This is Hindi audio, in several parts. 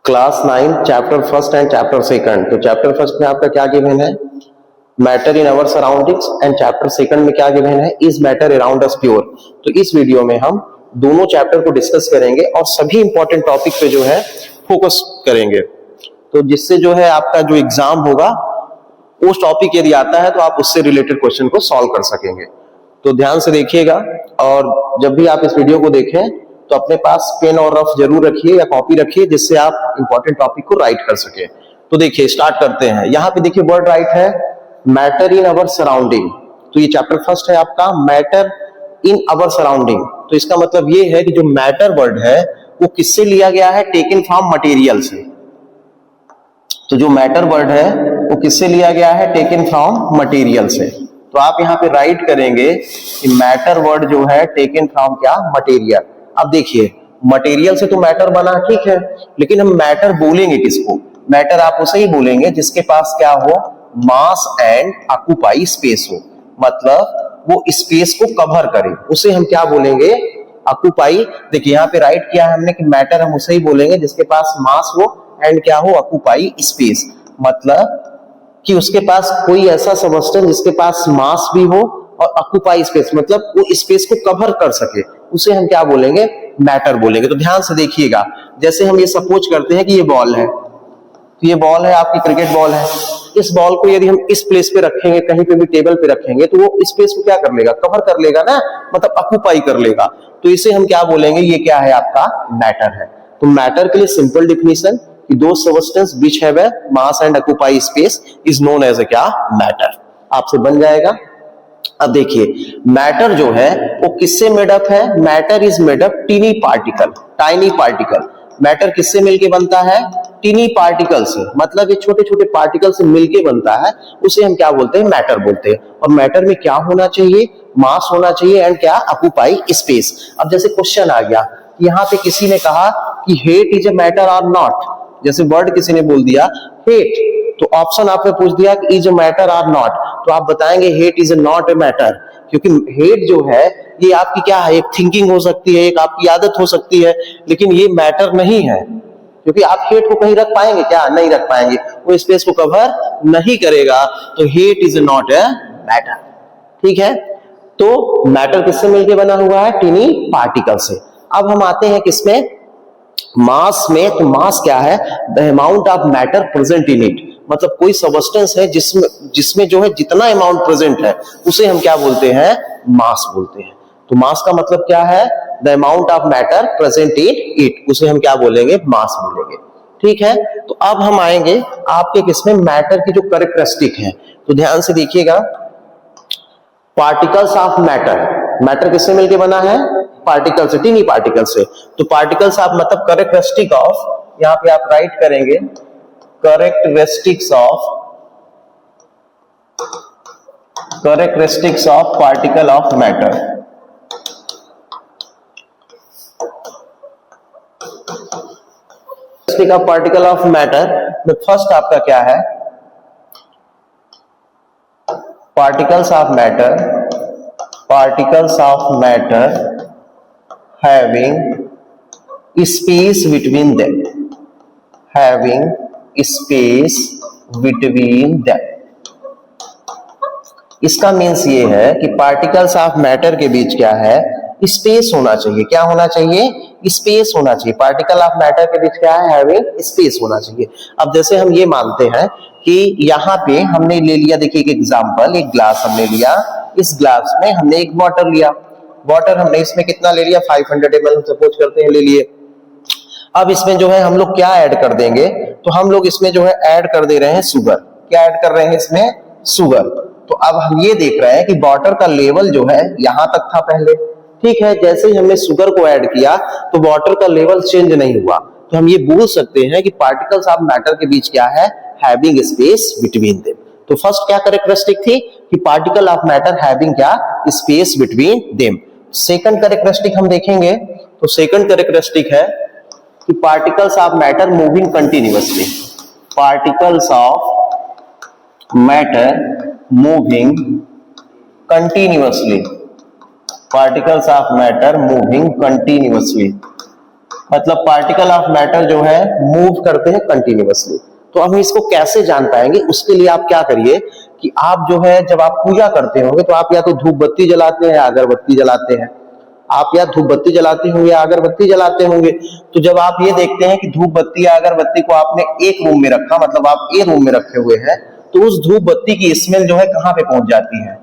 Class 9 chapter first and chapter second. तो चैप्टर फर्स्ट में आपका क्या गिवन है, matter in our surroundings, and chapter second में क्या गिवन है, is matter around us pure. तो इस वीडियो में हम दोनों चैप्टर को डिस्कस करेंगे और सभी इंपॉर्टेंट टॉपिक पे जो है फोकस करेंगे, तो जिससे जो है आपका जो एग्जाम होगा उस टॉपिक यदि आता है तो आप उससे रिलेटेड क्वेश्चन को सॉल्व कर सकेंगे। तो ध्यान से देखिएगा, और जब भी आप इस वीडियो को देखें तो अपने पास पेन और रफ जरूर रखिए या कॉपी रखिए, जिससे आप इंपॉर्टेंट टॉपिक को राइट कर सके। तो देखिए स्टार्ट करते हैं। यहाँ पे देखिए वर्ड राइट है मैटर इन अवर सराउंडिंग। तो ये चैप्टर फर्स्ट है आपका, मैटर इन अवर सराउंडिंग। तो इसका मतलब ये है कि जो मैटर वर्ड है वो किससे लिया गया है, टेकन फ्रॉम मटेरियल से। तो जो मैटर वर्ड है वो किससे लिया गया है, टेकन फ्रॉम मटेरियल से। तो आप यहाँ पे राइट करेंगे कि मैटर वर्ड जो है टेकन फ्रॉम क्या, मटेरियल। अब देखिए मटेरियल से तो मैटर बना, ठीक है, लेकिन हम मैटर बोलेंगे किसको, मैटर आप उसे ही बोलेंगे जिसके पास क्या हो, मास एंड ऑक्यूपाई स्पेस हो, मतलब वो स्पेस को कवर करे, उसे हम क्या बोलेंगे, ऑक्यूपाई। देखिए यहाँ पे राइट किया है हमने कि मैटर हम उसे ही बोलेंगे जिसके पास मास हो एंड क्या हो, ऑक्यूपाई स्पेस, मतलब कि उसके पास कोई ऐसा सबस्टेंस जिसके पास मास भी हो और ऑक्यूपाई स्पेस, मतलब वो स्पेस को कवर कर सके, उसे हम क्या बोलेंगे, मैटर बोलेंगे। तो ध्यान से देखिएगा, जैसे हम ये सपोज करते हैं कि ये बॉल है, तो ये बॉल है आपकी, क्रिकेट बॉल है। इस बॉल को यदि हम इस प्लेस पे रखेंगे, कहीं पे भी टेबल पे रखेंगे, तो वो स्पेस को क्या कर लेगा, कवर कर लेगा ना, मतलब ऑक्यूपाई कर लेगा। तो इसे हम क्या बोलेंगे, ये क्या है आपका, मैटर है। तो मैटर के लिए सिंपल डिफिनीशन कि the substance which have a mass and occupy space is known as a क्या, मैटर। आपसे बन जाएगा। अब देखिए मैटर जो है वो किससे मेडअप है, matter is made up tiny particle, tiny particle. Matter किससे मिलके बनता है, टीनी पार्टिकल से, मतलब ये छोटे छोटे पार्टिकल से मिलके बनता है, उसे हम क्या बोलते हैं, मैटर बोलते हैं। और मैटर में क्या होना चाहिए, मास होना चाहिए एंड क्या, ऑक्यूपाई स्पेस। अब जैसे क्वेश्चन आ गया, यहाँ पे किसी ने कहा कि हेट इज ए मैटर और नॉट, जैसे वर्ड किसी ने बोल दिया हेट, तो ऑप्शन आपने पूछ दिया कि इज ए मैटर और नॉट, तो आप बताएंगे hate is not a matter, क्योंकि हेट जो है ये आपकी क्या है, एक थिंकिंग हो सकती है, एक आपकी आदत हो सकती है, लेकिन ये मैटर नहीं है, क्योंकि आप हेट को कहीं रख पाएंगे क्या, नहीं रख पाएंगे, वो स्पेस को कवर नहीं करेगा। तो hate is not a matter, ठीक है। तो मैटर किससे मिलकर बना हुआ है, टीनी पार्टिकल से। अब हम आते हैं किसमें, मास में। तो मास क्या है, the amount of matter present in it, मतलब कोई सबस्टेंस है जिसमें जो है जितना अमाउंट प्रेजेंट है उसे हम क्या बोलते हैं, मास बोलते हैं। तो मास का मतलब क्या है, the amount of matter present in it, उसे हम क्या बोलेंगे, मास बोलेंगे, ठीक है। तो अब हम आएंगे आपके किसमें, मैटर की जो कैरेक्टरिस्टिक है। तो ध्यान से देखिएगा, पार्टिकल्स ऑफ मैटर, मैटर किससे मिलके बना है, पार्टिकल से, टीनी पार्टिकल से। तो पार्टिकल्स ऑफ मतलब कैरेक्टरिस्टिक ऑफ, यहां पे आप राइट करेंगे characteristics of particle of matter। of particle of matter में फर्स्ट आपका क्या है, particles of matter having space between them, having space between them. इसका मीन्स ये है कि पार्टिकल्स ऑफ मैटर के बीच क्या है, स्पेस होना चाहिए। क्या होना चाहिए, स्पेस होना चाहिए। पार्टिकल ऑफ मैटर के बीच क्या है, हैविंग स्पेस होना चाहिए। अब जैसे हम ये मानते हैं कि यहाँ पे हमने ले लिया, देखिए एक एग्जांपल, एक ग्लास हमने लिया, इस ग्लास में हमने एक वाटर लिया, वाटर हमने इसमें कितना ले लिया, 500 ml सपोज करते हैं ले लिए। अब इसमें जो है हम लोग क्या ऐड कर देंगे, तो हम लोग इसमें जो है ऐड कर दे रहे हैं शुगर। क्या ऐड कर रहे हैं इसमें, शुगर। तो अब हम ये देख रहे हैं कि वाटर का लेवल जो है यहां तक था पहले, ठीक है, जैसे ही हमने शुगर को ऐड किया तो वाटर का लेवल चेंज नहीं हुआ। तो हम ये बोल सकते हैं कि पार्टिकल्स ऑफ मैटर के बीच क्या है, हैविंग स्पेस बिटवीन देम। तो फर्स्ट क्या कैरेक्टरिस्टिक थी कि पार्टिकल ऑफ मैटर हैविंग क्या, space between them. Second characteristic हम देखेंगे, तो सेकंड कैरेक्टरिस्टिक है कि particles of matter moving continuously, particles of matter moving continuously, particles of matter moving continuously, मतलब पार्टिकल ऑफ मैटर जो है मूव करते हैं कंटिन्यूअसली। तो हम इसको कैसे जान पाएंगे, उसके लिए आप क्या करिए कि आप जो है जब आप पूजा करते होंगे तो आप या तो धूप बत्ती जलाते हैं या अगरबत्ती जलाते हैं। आप या धूप बत्ती जलाते होंगे या अगरबत्ती जलाते होंगे। तो जब आप ये देखते हैं कि धूप बत्ती या अगरबत्ती को आपने एक रूम में रखा, मतलब आप ए रूम में रखे हुए हैं, तो उस धूप बत्ती की स्मेल जो है कहां पे पहुंच जाती है,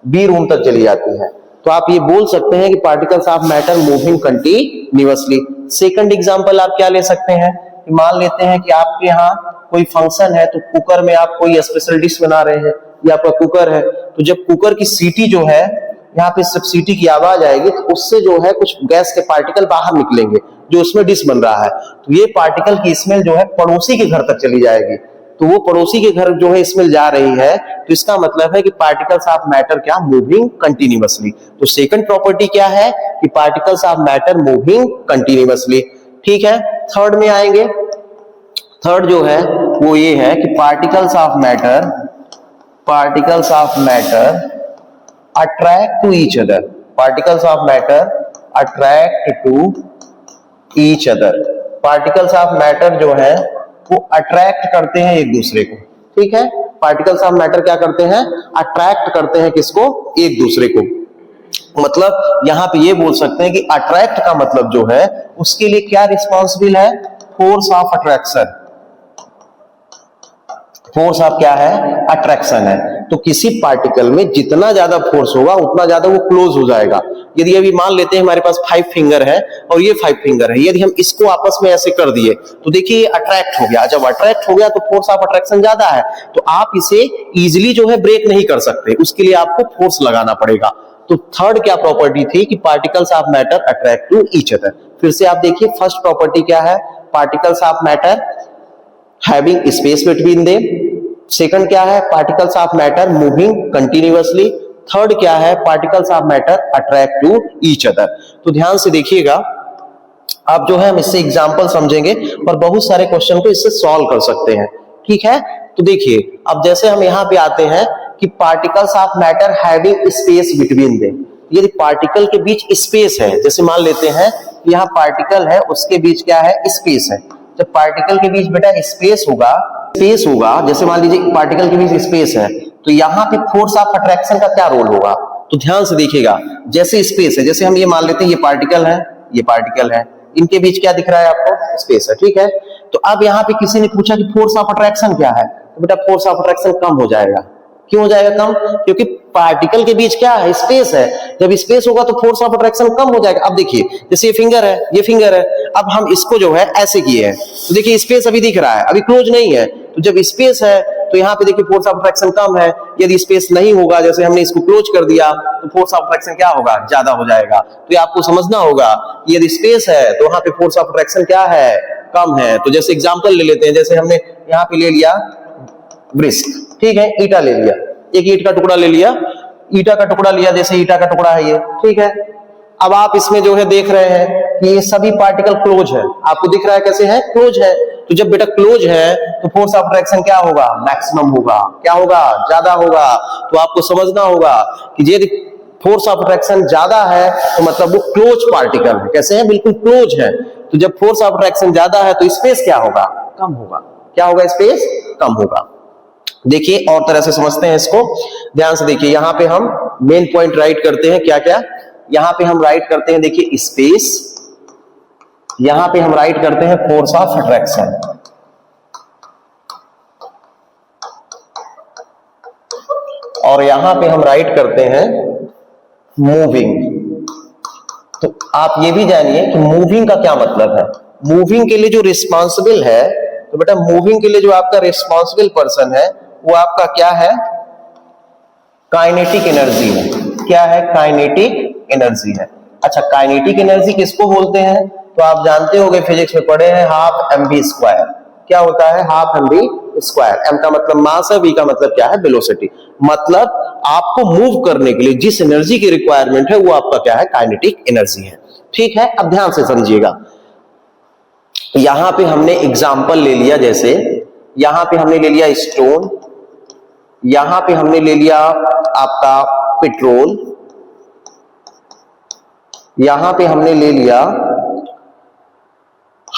बी रूम तक चली जाती है। तो आप ये बोल सकते हैं कि particles of matter moving continuously. Second example आप क्या ले सकते हैं कि मान लेते हैं कि आपके यहाँ कोई फंक्शन है, तो कुकर में आप कोई स्पेशल डिश बना रहे हैं, ये आपका कुकर है। तो जब कुकर की सीटी जो है, यहाँ पे जब सीटी की आवाज आएगी तो उससे जो है कुछ गैस के पार्टिकल बाहर निकलेंगे जो उसमें डिश बन रहा है। तो ये पार्टिकल की स्मेल जो है पड़ोसी के घर तक चली जाएगी। तो वो पड़ोसी के घर जो है स्मेल जा रही है, तो इसका मतलब है कि पार्टिकल्स ऑफ मैटर क्या मूविंग कंटिन्यूअसली। तो सेकंड प्रॉपर्टी क्या है कि particles of matter moving continuously. ठीक है, थर्ड में आएंगे। थर्ड जो है वो ये है कि particles of matter attract to each other. Particles of matter attract to each other. Particles of matter जो है वो अट्रैक्ट करते हैं एक दूसरे को। ठीक है, पार्टिकल्स ऑफ मैटर क्या करते हैं, अट्रैक्ट करते हैं किसको, एक दूसरे को। मतलब यहां पे ये बोल सकते हैं कि अट्रैक्ट का मतलब जो है उसके लिए क्या रिस्पॉन्सिबल है, force of attraction. Force of क्या है, अट्रैक्शन है। तो किसी पार्टिकल में जितना ज्यादा फोर्स होगा उतना ज्यादा वो क्लोज हो जाएगा। यदि अभी मान लेते हैं हमारे पास 5 फिंगर है और ये 5 फिंगर है, यदि हम इसको आपस में ऐसे कर दिए तो देखिए ये अट्रैक्ट हो गया। जब अट्रैक्ट हो गया तो फोर्स ऑफ अट्रैक्शन ज्यादा है, तो आप इसे इजिली जो है ब्रेक नहीं कर सकते, उसके लिए आपको फोर्स लगाना पड़ेगा। तो थर्ड क्या प्रॉपर्टी थी कि particles of matter attract to each other. फिर से आप देखिए, फर्स्ट प्रॉपर्टी क्या है, particles of matter having space between them. Second क्या है, particles of matter moving continuously. Third क्या है, particles of matter attract to each other. तो ध्यान से देखिएगा, आप जो है हम इससे एग्जांपल समझेंगे और बहुत सारे क्वेश्चन को इससे सॉल्व कर सकते हैं। ठीक है, तो देखिए अब जैसे हम यहां पे आते हैं कि particles of matter having space between them. यदि पार्टिकल के बीच स्पेस है, जैसे मान लेते हैं यहाँ पार्टिकल है उसके बीच क्या है, स्पेस है। जब पार्टिकल के बीच बेटा स्पेस होगा, जैसे मान लीजिए पार्टिकल के बीच स्पेस है, तो यहाँ पे फोर्स ऑफ अट्रैक्शन का क्या रोल होगा। तो ध्यान से देखिएगा, जैसे स्पेस है, जैसे हम ये मान लेते हैं ये पार्टिकल है, इनके बीच क्या दिख रहा है आपको, स्पेस है। ठीक है, तो अब यहाँ पे किसी ने पूछा कि फोर्स ऑफ अट्रैक्शन क्या है, तो बेटा फोर्स ऑफ अट्रैक्शन कम हो जाएगा। क्यों हो जाएगा कम, क्योंकि पार्टिकल के बीच क्या है, स्पेस है। जब स्पेस होगा तो फोर्स ऑफ अट्रैक्शन कम हो जाएगा। अब देखिए जैसे ये फिंगर है, अब हम इसको जो है ऐसे किए हैं, तो देखिए स्पेस अभी दिख रहा है, अभी क्लोज नहीं है। तो जब स्पेस है तो यहाँ पे देखिए फोर्स ऑफ अट्रैक्शन कम है। यदि स्पेस नहीं होगा, जैसे हमने इसको क्लोज कर दिया, तो फोर्स ऑफ अट्रैक्शन क्या होगा, ज्यादा हो जाएगा। तो ये आपको समझना होगा कि यदि स्पेस है तो वहां पे फोर्स ऑफ अट्रैक्शन क्या है, कम है। तो जैसे एग्जांपल ले लेते हैं, जैसे हमने यहाँ पे ले लिया ब्रिस्क, ठीक है, ईटा ले लिया, एक ईट का टुकड़ा ले लिया, ईटा का टुकड़ा लिया, जैसे ईटा का टुकड़ा है ये, ठीक है। अब आप इसमें जो है देख रहे हैं कि ये सभी पार्टिकल क्लोज है, आपको दिख रहा है कैसे है, क्लोज है। तो जब बेटा क्लोज है तो फोर्स ऑफ अट्रैक्शन क्या होगा, मैक्सिमम होगा। क्या होगा, ज्यादा होगा। तो आपको समझना होगा कि यदि फोर्स ऑफ अट्रैक्शन ज्यादा है तो मतलब वो क्लोज पार्टिकल है। कैसे है, बिल्कुल क्लोज है। तो जब फोर्स ऑफ अट्रैक्शन ज्यादा है तो स्पेस क्या होगा, कम होगा। क्या होगा, स्पेस कम होगा। देखिए और तरह से समझते हैं इसको, ध्यान से देखिए। यहां पे हम मेन पॉइंट राइट करते हैं, क्या क्या यहां पे हम राइट करते हैं, देखिए स्पेस, यहां पे हम राइट करते हैं फोर्स ऑफ अट्रैक्शन, और यहां पे हम राइट करते हैं मूविंग। तो आप ये भी जानिए कि मूविंग का क्या मतलब है। मूविंग के लिए जो रिस्पॉन्सिबल है, तो बेटा मूविंग के लिए जो आपका रिस्पॉन्सिबल पर्सन है वो आपका क्या है, काइनेटिक एनर्जी है। क्या है, काइनेटिक एनर्जी है। अच्छा, काइनेटिक एनर्जी किसको बोलते हैं, तो आप जानते होंगे, फिजिक्स में पढ़े हैं, हाफ एम वी स्क्वायर। क्या होता है, half M V square. M का मतलब मास है, वी का मतलब क्या है, वेलोसिटी। मतलब आपको मूव करने के लिए जिस एनर्जी की रिक्वायरमेंट है वो आपका क्या है, काइनेटिक एनर्जी है। ठीक है, अब ध्यान से समझिएगा। यहां पे हमने एग्जाम्पल ले लिया, जैसे यहां पे हमने ले लिया स्टोन, यहां पे हमने ले लिया आपका पेट्रोल, यहां पे हमने ले लिया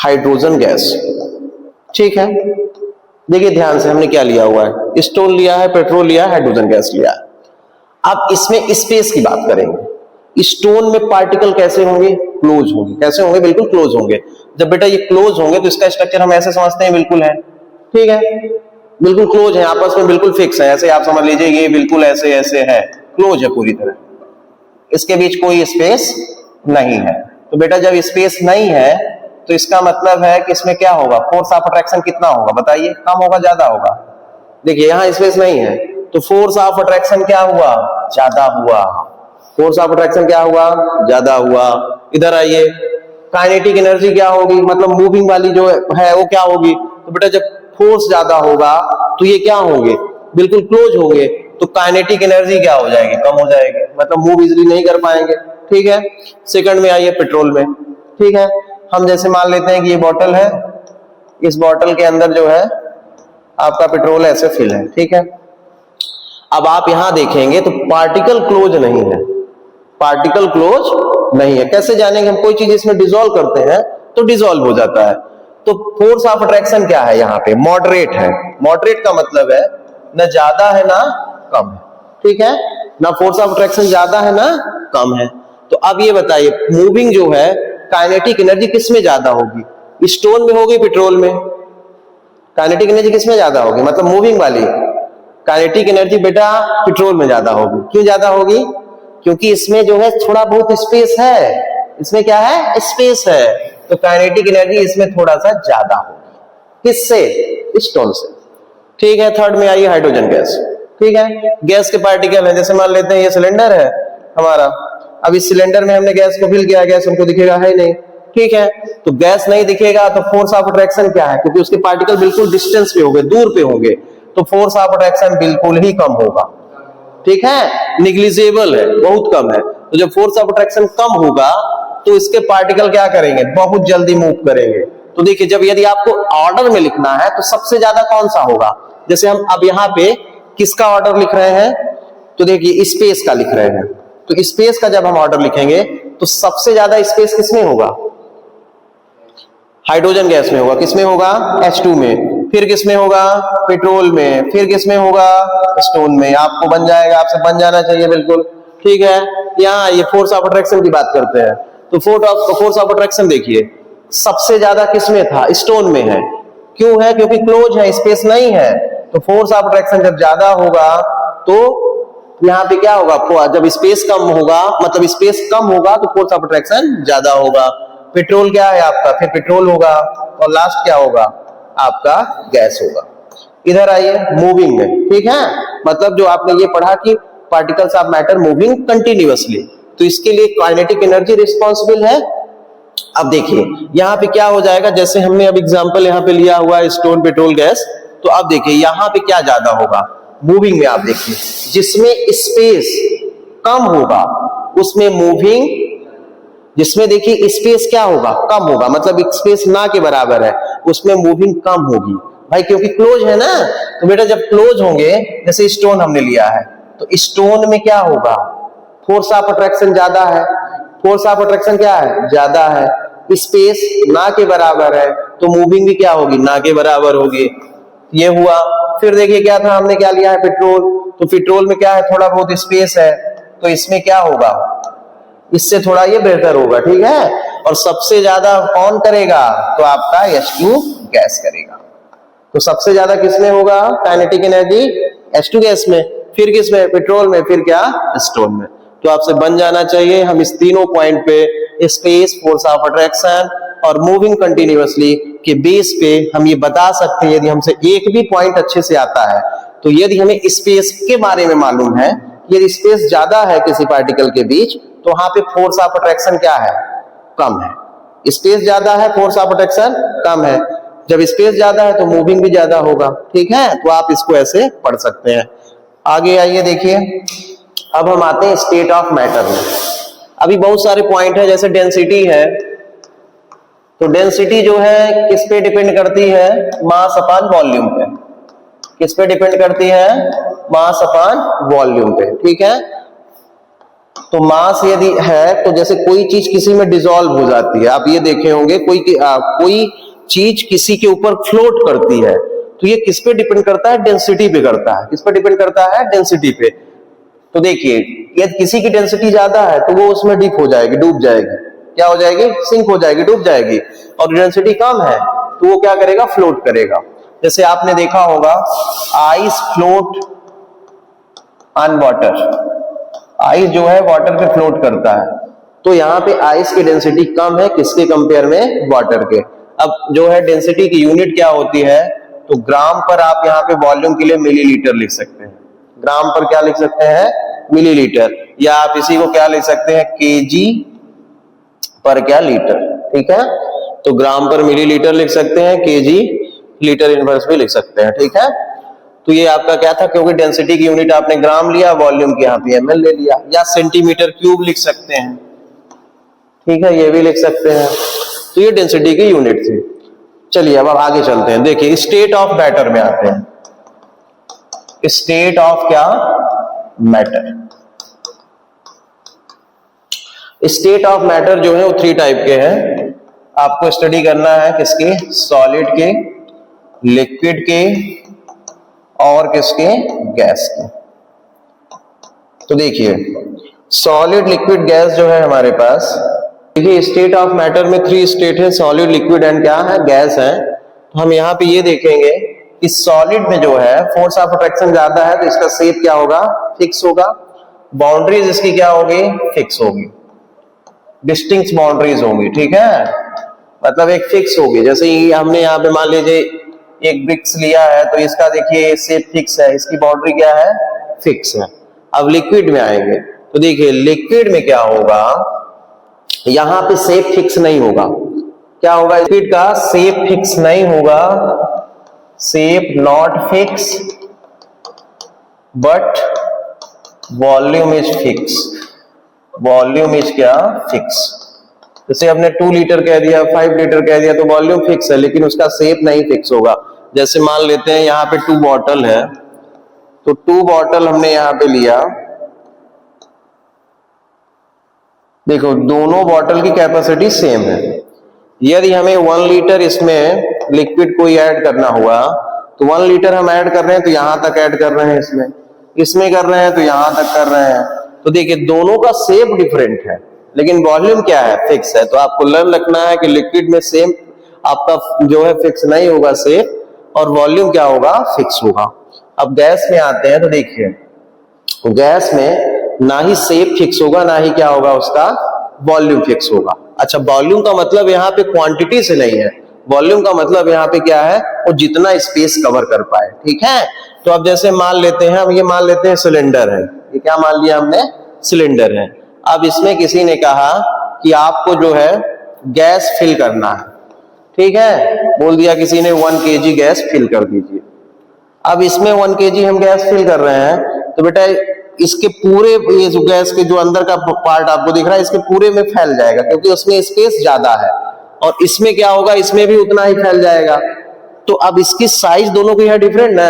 हाइड्रोजन गैस। ठीक है, देखिए ध्यान से हमने क्या लिया हुआ है, स्टोन लिया है, पेट्रोल लिया है, हाइड्रोजन गैस लिया है। अब इसमें स्पेस की बात करेंगे। स्टोन में पार्टिकल कैसे होंगे? क्लोज होंगे। कैसे होंगे? बिल्कुल क्लोज होंगे। जब बेटा ये क्लोज होंगे तो इसका स्ट्रक्चर हम ऐसे समझते हैं, बिल्कुल है, ठीक है, बिल्कुल क्लोज है, आपस में बिल्कुल फिक्स है, ऐसे आप समझ लीजिए ये बिल्कुल ऐसे ऐसे है, क्लोज है पूरी तरह, इसके बीच कोई स्पेस नहीं है। तो बेटा जब स्पेस नहीं है तो इसका मतलब है कि इसमें क्या होगा? फोर्स ऑफ अट्रैक्शन कितना होगा बताइए? कम होगा, ज्यादा होगा? देखिए यहां स्पेस नहीं है तो फोर्स ऑफ अट्रैक्शन क्या हुआ? ज्यादा हुआ। फोर्स ऑफ अट्रैक्शन क्या हुआ? ज्यादा हुआ। इधर आइए, काइनेटिक एनर्जी क्या होगी? मतलब मूविंग वाली जो है वो क्या होगी? तो बेटा जब फोर्स ज्यादा होगा तो ये क्या होंगे? बिल्कुल क्लोज होंगे, तो काइनेटिक एनर्जी क्या हो जाएगी? कम हो जाएगी, मतलब मूव इजीली नहीं कर पाएंगे। ठीक है, सेकंड में आइए पेट्रोल में। ठीक है, हम जैसे मान लेते हैं कि ये बॉटल है, इस बॉटल के अंदर जो है आपका पेट्रोल ऐसे फिल है। ठीक है, अब आप यहां देखेंगे तो पार्टिकल क्लोज नहीं है, पार्टिकल क्लोज नहीं है। कैसे जानेंगे? हम कोई चीज इसमें डिसॉल्व करते हैं तो डिसॉल्व हो जाता है। तो फोर्स ऑफ अट्रैक्शन क्या है यहाँ पे? मॉडरेट है। मॉडरेट का मतलब है ना ज्यादा है ना कम है। ठीक है, ना फोर्स ऑफ अट्रैक्शन ज्यादा है ना कम है। तो अब ये बताइए, मूविंग जो है काइनेटिक एनर्जी किसमें ज्यादा होगी? स्टोन में होगी, पेट्रोल में? काइनेटिक एनर्जी किसमें ज्यादा होगी? मतलब मूविंग वाली काइनेटिक एनर्जी बेटा पेट्रोल में ज्यादा होगी। क्यों ज्यादा होगी? क्योंकि इसमें जो है थोड़ा बहुत स्पेस है। इसमें क्या है? स्पेस है, तो काइनेटिक एनर्जी इसमें थोड़ा सा ज्यादा होगी। किससे? स्टोन से। ठीक है, थर्ड में आइए हाइड्रोजन गैस। ठीक है, गैस के पार्टिकल है, जैसे मान लेते हैं ये सिलेंडर है हमारा, अब इस सिलेंडर में हमने गैस को फिल किया, गैस हमको दिखेगा है नहीं। ठीक है, तो गैस नहीं दिखेगा तो फोर्स ऑफ अट्रैक्शन क्या है? क्योंकि उसके पार्टिकल बिल्कुल डिस्टेंस पे होंगे, दूर पे होंगे, तो फोर्स ऑफ अट्रैक्शन बिल्कुल ही कम होगा। ठीक है, निग्लिजिबल है, बहुत कम है। तो जब फोर्स ऑफ अट्रैक्शन कम होगा तो इसके पार्टिकल क्या करेंगे? बहुत जल्दी मूव करेंगे। तो देखिए, जब यदि आपको ऑर्डर में लिखना है तो सबसे ज्यादा कौन सा होगा? जैसे हम अब यहाँ पे किसका ऑर्डर लिख रहे हैं? तो देखिए स्पेस का लिख रहे हैं, तो स्पेस का जब हम ऑर्डर लिखेंगे तो सबसे ज्यादा स्पेस किसमें होगा? हाइड्रोजन गैस में होगा। किसमें होगा? H2 में। फिर किसमें होगा? पेट्रोल में। फिर किसमें होगा? स्टोन में। आपको बन जाएगा, आपसे बन जाना चाहिए बिल्कुल। ठीक है, यहाँ ये फोर्स ऑफ अट्रैक्शन की बात करते हैं, तो फोर्स ऑफ अट्रैक्शन देखिए सबसे ज्यादा किसमें था? स्टोन में है। क्यों है? क्योंकि क्लोज है, स्पेस नहीं है। तो फोर्स ऑफ अट्रैक्शन जब ज्यादा होगा तो यहाँ पे क्या होगा? जब स्पेस कम होगा, मतलब स्पेस कम होगा तो फोर्स ऑफ अट्रैक्शन ज्यादा होगा। पेट्रोल क्या है आपका? फिर पेट्रोल होगा, और लास्ट क्या होगा? आपका गैस होगा। इधर आइए मूविंग में। ठीक है, मतलब जो आपने ये पढ़ा कि particles of matter moving continuously, तो इसके लिए काइनेटिक एनर्जी रिस्पॉन्सिबल है। अब देखिए यहाँ पे क्या हो जाएगा, जैसे हमने अब एग्जांपल यहाँ पे लिया हुआ है स्टोन, पेट्रोल, गैस, तो अब देखिए यहाँ पे क्या ज्यादा होगा मूविंग में? आप देखिए जिसमें स्पेस कम होगा उसमें मूविंग, जिसमें देखिए स्पेस क्या होगा? कम होगा, मतलब स्पेस ना के बराबर है, उसमें मूविंग कम होगी भाई, क्योंकि क्लोज है ना। तो बेटा जब क्लोज होंगे, जैसे स्टोन हमने लिया है, तो स्टोन में क्या होगा? फोर्स ऑफ अट्रैक्शन ज्यादा है। फोर्स ऑफ अट्रैक्शन क्या है? ज्यादा है। स्पेस ना के बराबर है, तो मूविंग भी क्या होगी? ना के बराबर होगी। ये हुआ। फिर देखिए क्या था, हमने क्या लिया है? पेट्रोल। तो पेट्रोल में क्या है? थोड़ा बहुत स्पेस है, तो इसमें क्या होगा? इससे थोड़ा ये बेहतर होगा। ठीक है, और सबसे ज्यादा कौन करेगा? तो आपका H2 गैस करेगा। तो सबसे ज्यादा किसमें होगा काइनेटिक एनर्जी? H2 गैस में। फिर किसमें? पेट्रोल में। फिर क्या? स्टोन में। तो आपसे बन जाना चाहिए, हम इस तीनों पॉइंट पे स्पेस, फोर्स ऑफ अट्रैक्शन और मूविंग कंटिन्यूअसली के बेस पे हम ये बता सकते हैं। यदि हमसे एक भी पॉइंट अच्छे से आता है, तो यदि हमें स्पेस के बारे में मालूम है, यदि स्पेस ज्यादा है किसी पार्टिकल के बीच, तो वहां पे फोर्स ऑफ अट्रैक्शन क्या है? कम है। स्पेस ज्यादा है, फोर्स ऑफ अट्रैक्शन कम है। जब स्पेस ज्यादा है तो मूविंग भी ज्यादा होगा। ठीक है, तो आप इसको ऐसे पढ़ सकते हैं। आगे आइए, देखिए अब हम आते हैं स्टेट ऑफ मैटर में। अभी बहुत सारे पॉइंट है, जैसे डेंसिटी है, तो डेंसिटी जो है किस पे डिपेंड करती है? मास अपॉन वॉल्यूम पे। किस पे डिपेंड करती है? मास अपॉन वॉल्यूम पे। ठीक है, तो मास यदि है तो जैसे कोई चीज किसी में डिसॉल्व हो जाती है, आप ये देखे होंगे कोई चीज किसी के ऊपर फ्लोट करती है, तो ये किस पे डिपेंड करता है? डेंसिटी पे करता है। किस पे डिपेंड करता है? डेंसिटी पे। तो देखिए यदि किसी की डेंसिटी ज्यादा है तो वो उसमें डिप हो जाएगी, डूब जाएगी। क्या हो जाएगी? सिंक हो जाएगी, डूब जाएगी। और डेंसिटी कम है तो वो क्या करेगा? फ्लोट करेगा। जैसे आपने देखा होगा ice float on water, ice जो है वाटर पे फ्लोट करता है। तो यहाँ पे आइस की डेंसिटी कम है किसके कंपेयर में? वाटर के। अब जो है डेंसिटी की यूनिट क्या होती है? तो ग्राम पर आप यहाँ पे वॉल्यूम के लिए मिलीलीटर लिख सकते हैं। ग्राम पर क्या लिख सकते हैं? मिलीलीटर। या आप इसी को क्या लिख सकते हैं? केजी पर क्या? लीटर। ठीक है, तो ग्राम पर मिलीलीटर लिख सकते हैं, केजी लीटर इनवर्स भी लिख सकते हैं। ठीक है, तो ये आपका क्या था? क्योंकि डेंसिटी की यूनिट आपने ग्राम लिया, वॉल्यूम की यहाँ पे एमएल ले लिया। या सेंटीमीटर क्यूब लिख सकते हैं। ठीक है, ये भी लिख सकते हैं। तो ये डेंसिटी की यूनिट थी। चलिए अब आगे चलते हैं। देखिए स्टेट ऑफ मैटर में आते हैं। स्टेट ऑफ क्या? मैटर। स्टेट ऑफ मैटर जो है वो 3 टाइप के हैं। आपको स्टडी करना है किसके? सॉलिड के, लिक्विड के और किसके? गैस के। तो देखिए सॉलिड, लिक्विड, गैस जो है हमारे पास, देखिए स्टेट ऑफ मैटर में 3 स्टेट है, सॉलिड, लिक्विड एंड क्या है? गैस है। तो हम यहाँ पे ये देखेंगे कि सॉलिड में जो है फोर्स ऑफ अट्रैक्शन ज्यादा है तो इसका शेप क्या होगा? फिक्स होगा। बाउंड्रीज इसकी क्या होगी? फिक्स होगी। डिस्टिंक्ट बाउंड्रीज होंगी। ठीक है, मतलब एक फिक्स होगी। जैसे हमने यहाँ पे मान लीजिए एक ब्रिक्स लिया है तो इसका देखिए शेप फिक्स है, इसकी बाउंड्री क्या है? फिक्स है। अब लिक्विड में आएंगे तो देखिए लिक्विड में क्या होगा? यहां पे शेप फिक्स नहीं होगा। क्या होगा? लिक्विड का शेप फिक्स नहीं होगा, shape not fix but volume is fix. Volume is क्या? फिक्स। जैसे हमने 2 लीटर कह दिया, 5 लीटर कह दिया तो वॉल्यूम फिक्स है लेकिन उसका शेप नहीं फिक्स होगा। जैसे मान लेते हैं यहाँ पे 2 बॉटल है, तो 2 बॉटल हमने यहाँ पे लिया। देखो दोनों बॉटल की कैपेसिटी सेम है। यदि हमें 1 लीटर इसमें लिक्विड कोई ऐड करना हुआ तो 1 लीटर हम ऐड कर रहे हैं तो यहां तक ऐड कर रहे हैं, इसमें कर रहे हैं तो यहां तक कर रहे हैं। तो देखिए दोनों का शेप डिफरेंट है लेकिन वॉल्यूम क्या है? फिक्स है। तो आपको लर्न रखना है कि लिक्विड में सेम आपका जो है फिक्स नहीं होगा शेप, और वॉल्यूम क्या होगा? फिक्स होगा। अब गैस में आते हैं तो देखिए गैस में ना ही शेप फिक्स होगा ना ही क्या होगा? उसका वॉल्यूम फिक्स होगा। अच्छा, वॉल्यूम का मतलब यहाँ पे क्वांटिटी से नहीं है, वॉल्यूम का मतलब यहाँ पे क्या है? वो जितना स्पेस कवर कर पाए। ठीक है, तो अब जैसे मान लेते हैं, हम ये मान लेते हैं सिलेंडर है। ये क्या मान लिया हमने? सिलेंडर है। अब इसमें किसी ने कहा कि आपको जो है गैस फिल करना है। ठीक है, बोल दिया किसी ने 1 kg गैस फिल कर दीजिए। अब इसमें 1 kg हम गैस फिल कर रहे हैं तो बेटा इसके पूरे, ये जो गैस के जो अंदर का पार्ट आपको दिख रहा है इसके पूरे में फैल जाएगा क्योंकि उसमें स्पेस ज्यादा है, और इसमें क्या होगा? इसमें भी उतना ही फैल जाएगा। तो अब इसकी साइज दोनों की है डिफरेंट ना,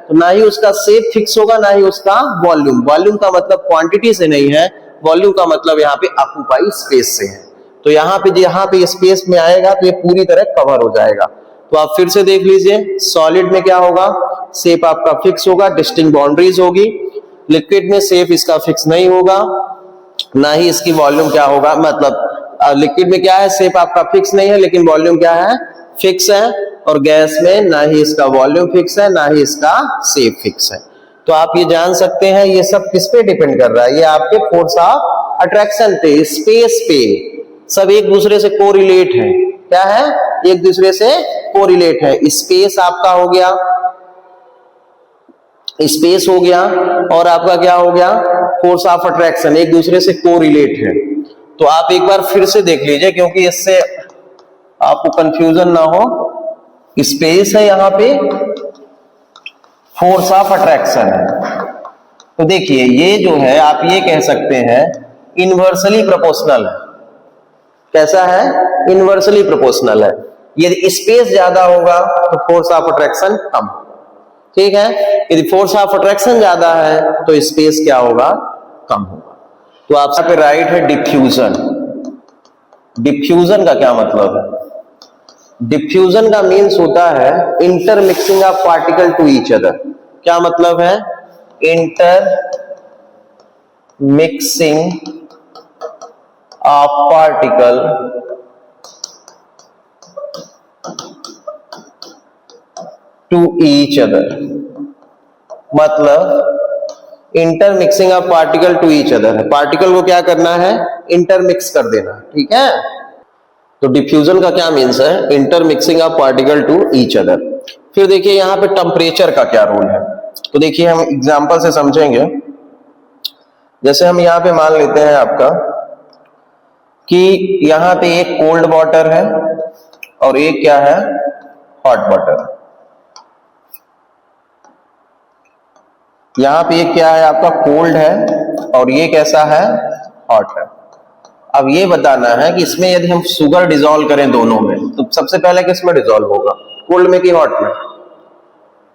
तो ना ही उसका शेप फिक्स होगा ना ही उसका वॉल्यूम। वॉल्यूम का मतलब क्वांटिटी से नहीं है, वॉल्यूम का मतलब यहाँ पे ऑक्यूपाई स्पेस से है। तो यहाँ पे स्पेस में आएगा तो ये पूरी तरह कवर हो जाएगा। तो आप फिर से देख लीजिए, सॉलिड में क्या होगा? शेप आपका फिक्स होगा, डिस्टिंक्ट बाउंड्रीज होगी। लिक्विड में शेप इसका फिक्स नहीं होगा, ना ही इसकी वॉल्यूम क्या होगा, मतलब लिक्विड में क्या है? शेप आपका फिक्स नहीं है लेकिन वॉल्यूम क्या है? फिक्स है। और गैस में ना ही इसका वॉल्यूम फिक्स है ना ही इसका शेप फिक्स है। तो आप ये जान सकते हैं ये सब किस पे डिपेंड कर रहा है? ये आपके फोर्स ऑफ अट्रैक्शन पे, स्पेस पे। सब एक दूसरे से कोरिलेट है। क्या है? एक दूसरे से कोरिलेट है। स्पेस आपका हो गया, स्पेस हो गया, और आपका क्या हो गया? फोर्स ऑफ अट्रैक्शन, एक दूसरे से कोरिलेट है। तो आप एक बार फिर से देख लीजिए क्योंकि इससे आपको कंफ्यूजन ना हो। स्पेस है, यहाँ पे फोर्स ऑफ अट्रैक्शन है। तो देखिए ये जो है आप ये कह सकते हैं इनवर्सली प्रोपोर्शनल है। कैसा है? इनवर्सली प्रोपोर्शनल है। यदि स्पेस ज्यादा होगा तो फोर्स ऑफ अट्रैक्शन कम। ठीक है, यदि फोर्स ऑफ अट्रैक्शन ज्यादा है तो स्पेस क्या होगा? कम होगा। तो आप यहाँ पे राइट है डिफ्यूजन। डिफ्यूजन का क्या मतलब है? डिफ्यूजन का मीन्स होता है intermixing of particle to each other. क्या मतलब है? Intermixing of particle to each other, मतलब intermixing of particle to each other है, पार्टिकल को क्या करना है? इंटरमिक्स कर देना। ठीक है, तो डिफ्यूजन का क्या मीन्स है? Intermixing of particle to each other. फिर देखिए यहाँ पे टेम्परेचर का क्या रोल है, तो देखिए हम एग्जांपल से समझेंगे। जैसे हम यहाँ पे मान लेते हैं आपका कि यहाँ पे एक कोल्ड वाटर है और एक क्या है? Hot water. यहाँ पे एक क्या है? आपका कोल्ड है और ये कैसा है? हॉट है। अब ये बताना है कि इसमें यदि हम शुगर डिसॉल्व करें दोनों में, तो सबसे पहले किसमें डिसॉल्व होगा? कोल्ड में कि हॉट में?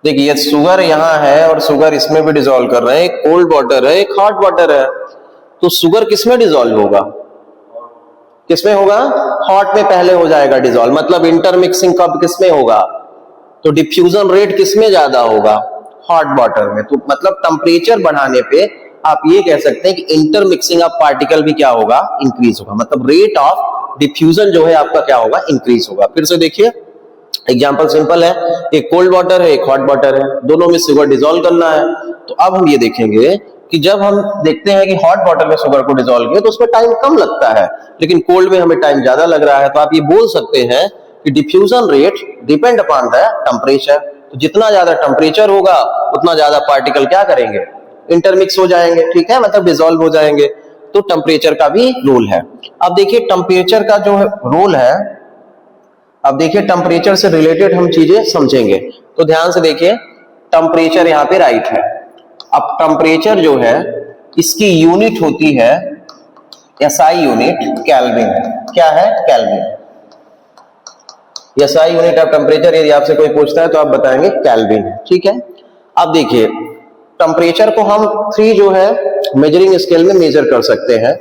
देखिए ये शुगर यहाँ है और शुगर इसमें भी डिसॉल्व कर रहे हैं, एक कोल्ड वाटर है, एक हॉट वाटर है, तो शुगर किसमें डिसॉल्व होगा? किसमें होगा? हॉट में पहले हो जाएगा डिसॉल्व। मतलब इंटरमिक्सिंग कब किसमें होगा? तो डिफ्यूजन रेट किसमें ज्यादा होगा? हॉट वाटर में। तो मतलब टेम्परेचर बढ़ाने पे आप ये कह सकते हैं कि इंटरमिक्सिंग ऑफ पार्टिकल भी क्या होगा? इंक्रीज होगा। मतलब रेट ऑफ डिफ्यूजन जो है आपका क्या होगा? इंक्रीज होगा। फिर से देखिए एग्जांपल सिंपल है, एक कोल्ड वाटर है, एक हॉट वाटर है, दोनों में शुगर डिसॉल्व करना है। तो अब हम ये देखेंगे कि जब हम देखते हैं कि हॉट वाटर में शुगर को डिसॉल्व किया तो उसमें टाइम कम लगता है, लेकिन कोल्ड में हमें टाइम ज्यादा लग रहा है। तो आप ये बोल सकते हैं कि diffusion rate depend upon the temperature. तो जितना ज्यादा टेम्परेचर होगा उतना ज्यादा पार्टिकल क्या करेंगे? इंटरमिक्स हो जाएंगे। ठीक है, मतलब डिसॉल्व हो जाएंगे। तो टेम्परेचर का भी रोल है। अब देखिए टेम्परेचर का जो रोल है, अब देखिए टेम्परेचर से रिलेटेड हम चीजें समझेंगे। तो ध्यान से देखिए, टेम्परेचर यहाँ पे राइट है। अब टेम्परेचर जो है इसकी यूनिट होती है एसआई यूनिट, केल्विन। क्या है? Kelvin. SI unit of temperature यदि आपसे कोई पूछता है तो आप बताएंगे केल्विन। ठीक है, अब देखिए टेम्परेचर को हम 3 जो है मेजरिंग स्केल में मेजर कर सकते हैं।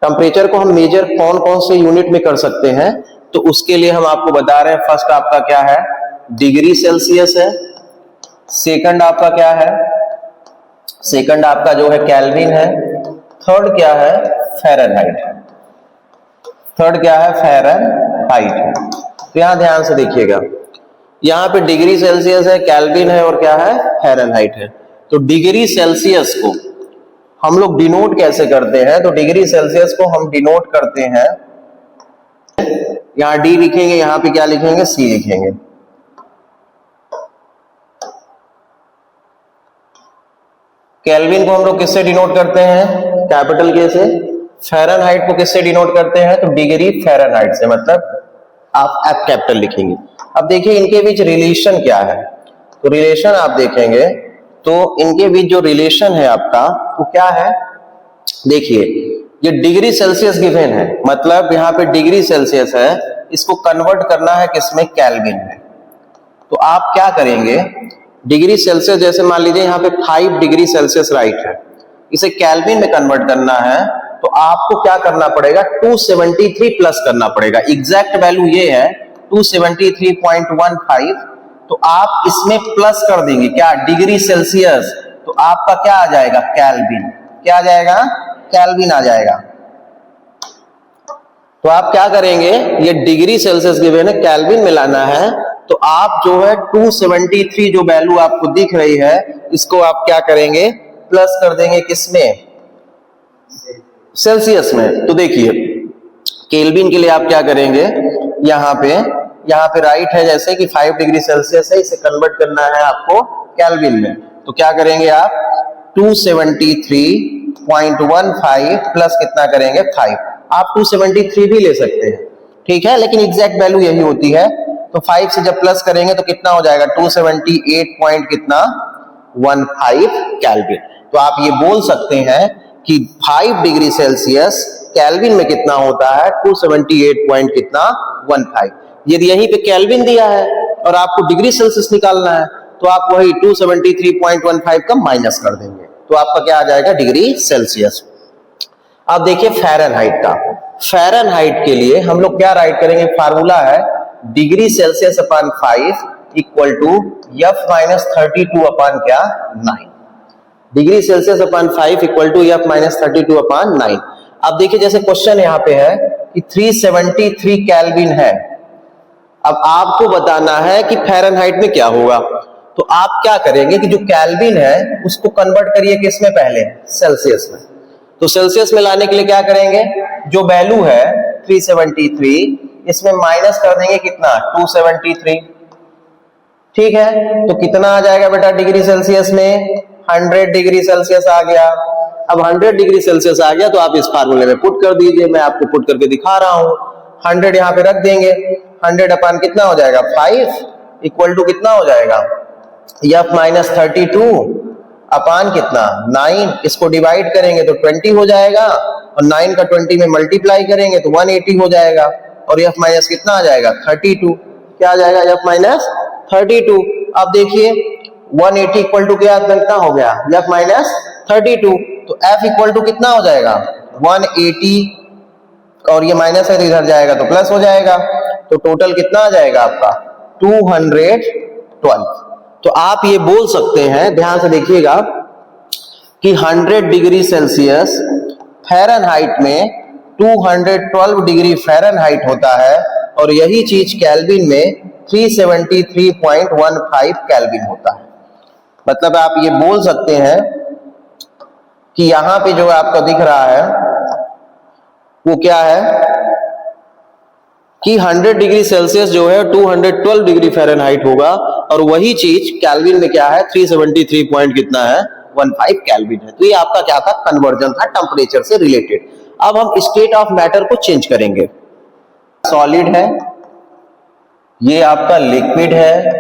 टेम्परेचर को हम मेजर कौन कौन से यूनिट में कर सकते हैं, तो उसके लिए हम आपको बता रहे हैं। फर्स्ट आपका क्या है? डिग्री सेल्सियस है। सेकंड आपका क्या है? सेकंड आपका जो है केल्विन है। थर्ड क्या है? फ़ारेनहाइट है। थर्ड क्या है? फ़ारेनहाइट। तो यहां ध्यान से देखिएगा, यहाँ पे डिग्री सेल्सियस है, केल्विन है और क्या है? फ़ारेनहाइट है। तो डिग्री सेल्सियस को हम लोग डिनोट कैसे करते हैं? तो डिग्री सेल्सियस को हम डिनोट करते हैं, यहाँ डी लिखेंगे, यहाँ पे क्या लिखेंगे? सी लिखेंगे। केल्विन को हम लोग किससे डिनोट करते हैं? कैपिटल के से। फ़ारेनहाइट को किससे डिनोट करते हैं? तो डिग्री फ़ारेनहाइट से, मतलब आप एफ कैपिटल लिखेंगे। अब देखिए इनके बीच रिलेशन क्या है, तो रिलेशन आप देखेंगे तो इनके बीच जो रिलेशन है आपका वो क्या है? देखिए ये डिग्री सेल्सियस गिवन है, मतलब यहाँ पे डिग्री सेल्सियस है, इसको कन्वर्ट करना है किसमें? केल्विन में। तो आप क्या करेंगे? डिग्री सेल्सियस जैसे मान लीजिए यहाँ पे 5 डिग्री सेल्सियस राइट है, इसे केल्विन में कन्वर्ट करना है तो आपको क्या करना पड़ेगा? 273 प्लस करना पड़ेगा। एग्जैक्ट वैल्यू ये है 273.15। तो आप इसमें प्लस कर देंगे क्या? Degree Celsius. तो आपका क्या आ जाएगा? केल्विन। क्या आ जाएगा? केल्विन आ जाएगा। तो आप क्या करेंगे? ये डिग्री सेल्सियस गिवन है, केल्विन में लाना है। तो आप जो है 273 जो वैल्यू आपको दिख रही है, इसको आप क्या करेंगे? प्लस कर देंगे किसमें? सेल्सियस में। तो देखिए केल्विन के लिए आप क्या करेंगे? यहाँ पे राइट है जैसे कि 5 डिग्री सेल्सियस है, इसे कन्वर्ट करना है आपको केल्विन में। तो क्या करेंगे आप? 273.15 प्लस कितना करेंगे? 5। आप 273 भी ले सकते हैं, ठीक है, लेकिन एग्जैक्ट वैल्यू यही होती है। तो 5 से जब प्लस करेंगे तो कितना हो जाएगा? 278.15 केल्विन। तो आप ये बोल सकते हैं कि 5 डिग्री सेल्सियस केल्विन में कितना होता है? 278.15। यदि यहीं पे केल्विन दिया है और आपको डिग्री सेल्सियस निकालना है तो आप वही 273.15 का माइनस कर देंगे, तो आपका क्या आ जाएगा? Degree Celsius. अब देखिए फ़ारेनहाइट का, फ़ारेनहाइट के लिए हम लोग क्या राइट करेंगे, फार्मूला है degree Celsius upon 5 equal to F minus 32 upon क्या 9, degree Celsius upon 5 equal to F minus 32 upon 9। अब देखिए जैसे क्वेश्चन यहाँ पे है कि 373 केल्विन है, अब आपको बताना है कि फ़ारेनहाइट में क्या होगा, तो आप क्या करेंगे कि जो केल्विन है उसको कन्वर्ट करिए किस में, पहले सेल्सियस में। तो सेल्सियस में लाने के लिए क्या करेंगे, जो वैल्यू है 373 इसमें माइनस कर देंगे कितना 273, ठीक है। तो कितना आ जाएगा बेटा डिग्री सेल्सियस में, 100 डिग्री सेल्सियस आ गया। अब 100 डिग्री सेल्सियस आ गया तो आप इस फार्मूले में पुट कर दीजिए, मैं आपको पुट करके दिखा रहा हूं। 100 यहां पे रख देंगे, 100 अपान कितना हो जाएगा 5 इक्वल टू कितना हो जाएगा F माइनस 32 अपान कितना 9, इसको डिवाइड करेंगे तो 20 हो जाएगा और 9 का 20 में मल्टीप्लाई करेंगे तो 180 हो जाएगा और F माइनस कितना आ जाएगा 32, क्या आ जाएगा F माइनस 32। अब देखिए 180 इक्वल टू क्या कितना हो गया F माइनस 32, तो F इक्वल टू कितना हो जाएगा 180 और ये माइनस है तो इधर जाएगा तो प्लस हो जाएगा, तो टोटल कितना आ जाएगा आपका 212। तो आप ये बोल सकते हैं, ध्यान से देखिएगा कि 100 डिग्री सेल्सियस फ़ारेनहाइट में 212 डिग्री फ़ारेनहाइट होता है और यही चीज केल्विन में 373.15 केल्विन होता है। मतलब आप ये बोल सकते हैं कि यहां पे जो आपका दिख रहा है वो क्या है कि 100 डिग्री सेल्सियस जो है 212 डिग्री फ़ारेनहाइट होगा और वही चीज केल्विन में क्या है 373 पॉइंट कितना है 15 केल्विन है। तो ये आपका क्या था, कन्वर्जन था टेम्परेचर से रिलेटेड। अब हम स्टेट ऑफ मैटर को चेंज करेंगे। सॉलिड है, ये आपका लिक्विड है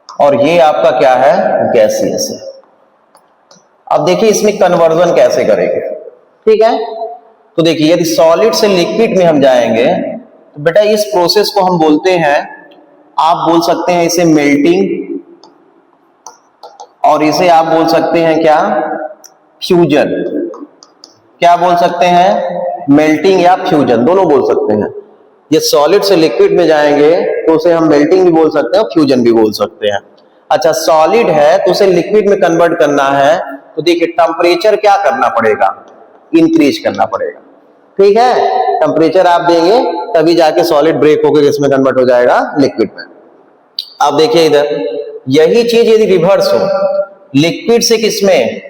और ये आपका क्या है गैसियस है। अब देखिए इसमें कन्वर्जन कैसे करेंगे, ठीक है। तो देखिए यदि सॉलिड से लिक्विड में हम जाएंगे तो बेटा इस प्रोसेस को हम बोलते हैं, आप बोल सकते हैं इसे मेल्टिंग और इसे आप बोल सकते हैं क्या फ्यूजन। क्या बोल सकते हैं, मेल्टिंग या फ्यूजन, दोनों बोल सकते हैं। ये सॉलिड से लिक्विड में जाएंगे तो उसे हम मेल्टिंग भी बोल सकते हैं और फ्यूजन भी बोल सकते हैं। अच्छा सॉलिड है तो उसे लिक्विड में कन्वर्ट करना है तो देखिए टेम्परेचर क्या करना पड़ेगा, इंक्रीज करना पड़ेगा, ठीक है। टेम्परेचर आप देंगे तभी जाके सॉलिड ब्रेक होकर इसमें कन्वर्ट हो जाएगा लिक्विड में। अब देखिए इधर यही चीज यदि रिवर्स हो, लिक्विड से किसमें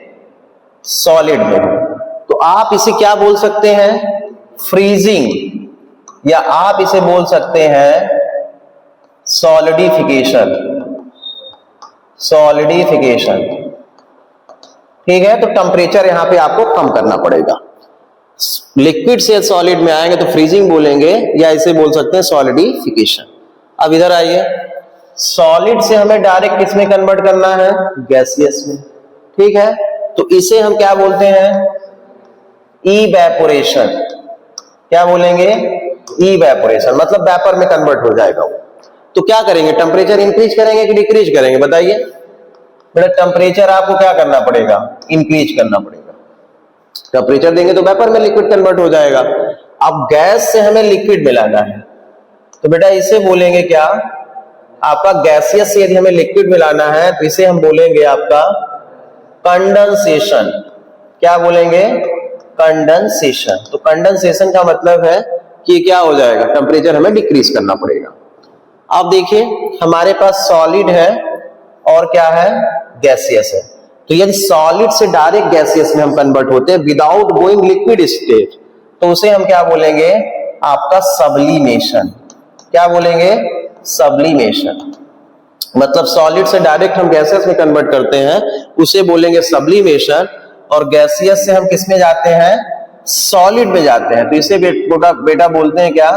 सॉलिड में, तो आप इसे क्या बोल सकते हैं फ्रीजिंग या आप इसे बोल सकते हैं सॉलिडिफिकेशन। सॉलिडिफिकेशन, ठीक है। तो टेम्परेचर यहां पे आपको कम करना पड़ेगा। लिक्विड से सॉलिड में आएंगे तो फ्रीजिंग बोलेंगे या इसे बोल सकते हैं सॉलिडिफिकेशन। अब इधर आइए, सॉलिड से हमें डायरेक्ट किस में कन्वर्ट करना है गैसियस में, ठीक है। तो इसे हम क्या बोलते हैं इवेपोरेशन। क्या बोलेंगे इवेपोरेशन, मतलब वेपर में कन्वर्ट हो जाएगा वो। तो क्या करेंगे, टेम्परेचर इंक्रीज करेंगे कि डिक्रीज करेंगे बताइए। बेटा टेम्परेचर आपको क्या करना पड़ेगा, इंक्रीज करना पड़ेगा। टेम्परेचर देंगे तो वेपर में लिक्विड कन्वर्ट हो जाएगा। अब गैस से हमें लिक्विड मिलाना है तो बेटा इसे बोलेंगे क्या, आपका गैसियस से यदि हमें लिक्विड मिलाना है तो इसे हम बोलेंगे आपका कंडेंसेशन। क्या बोलेंगे कंडेंसेशन। तो कंडेंसेशन का मतलब है कि क्या हो जाएगा, टेम्परेचर हमें डिक्रीज करना पड़ेगा। अब देखिए हमारे पास सॉलिड है और क्या है गैसियस है। तो यदि सॉलिड से डायरेक्ट गैसियस में हम कन्वर्ट होते हैं विदाउट गोइंग लिक्विड स्टेट तो उसे हम क्या बोलेंगे आपका सब्लिमेशन। क्या बोलेंगे सब्लिमेशन। मतलब सॉलिड से डायरेक्ट हम गैसियस में कन्वर्ट करते हैं उसे बोलेंगे सब्लिमेशन और गैसियस से हम किस में जाते हैं सॉलिड में जाते हैं तो इसे बेटा बोलते हैं क्या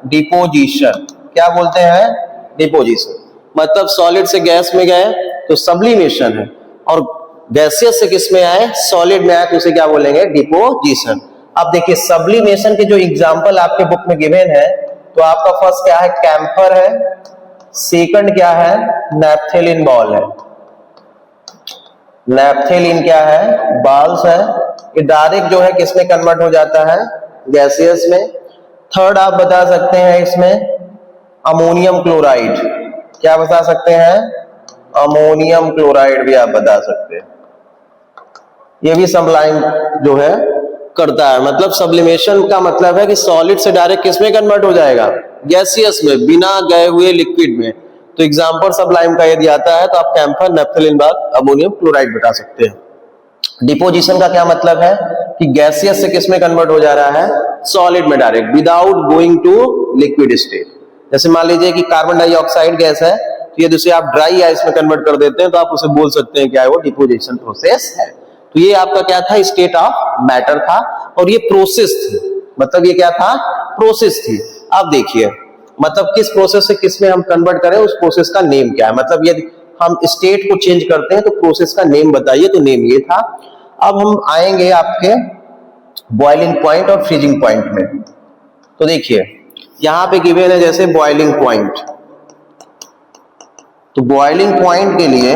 डिपोजिशन। क्या बोलते हैं डिपोजिशन। मतलब सॉलिड से गैस में गए तो सब्लिमेशन है और गैसियस से किस में आए सॉलिड में आए तो उसे क्या बोलेंगे डिपोजिशन। अब देखिए सब्लिमेशन के जो एग्जांपल आपके बुक में गिवन है तो आपका फर्स्ट क्या है कैम्फर है, सेकंड क्या है नैप्थेलिन बॉल है, नैप्थेलिन क्या है बॉल्स है ये डायरेक्ट जो है किसमें कन्वर्ट हो जाता है, गैसियस में। थर्ड आप बता सकते हैं इसमें अमोनियम क्लोराइड, क्या बता सकते हैं, अमोनियम क्लोराइड भी आप बता सकते हैं। ये भी सब्लाइम जो है करता है, मतलब सब्लिमेशन का मतलब है कि सॉलिड से डायरेक्ट किसमें कन्वर्ट हो जाएगा, गैसियस में, बिना गए हुए लिक्विड में। तो एग्जांपल सब्लाइम का यदि आता है तो आप कैम्फर, नैप्थलीन बाद अमोनियम क्लोराइड बता सकते हैं। डिपोजिशन का क्या मतलब है कि गैसियस से किसमें कन्वर्ट हो जा रहा है, सॉलिड में direct, without going to liquid state. जैसे मान लीजिए कि कार्बन डाइऑक्साइड गैस है, तो यदि उसे आप ड्राई आइस में कन्वर्ट कर देते हैं तो आप उसे बोल सकते हैं क्या है, वो डिपोजिशन प्रोसेस है। तो ये आपका क्या था, स्टेट ऑफ मैटर था, और ये प्रोसेस थी, मतलब ये क्या था, प्रोसेस थी। आप देखिए मतलब किस प्रोसेस से किस में हम कन्वर्ट करें, उस प्रोसेस का नेम क्या है, मतलब यदि हम स्टेट को चेंज करते हैं तो प्रोसेस का नेम बताइए, तो नेम ये था। अब हम आएंगे आपके बॉइलिंग पॉइंट और फ्रीजिंग पॉइंट में। तो देखिए यहां पे गिवन है जैसे बॉइलिंग पॉइंट, तो बॉइलिंग पॉइंट के लिए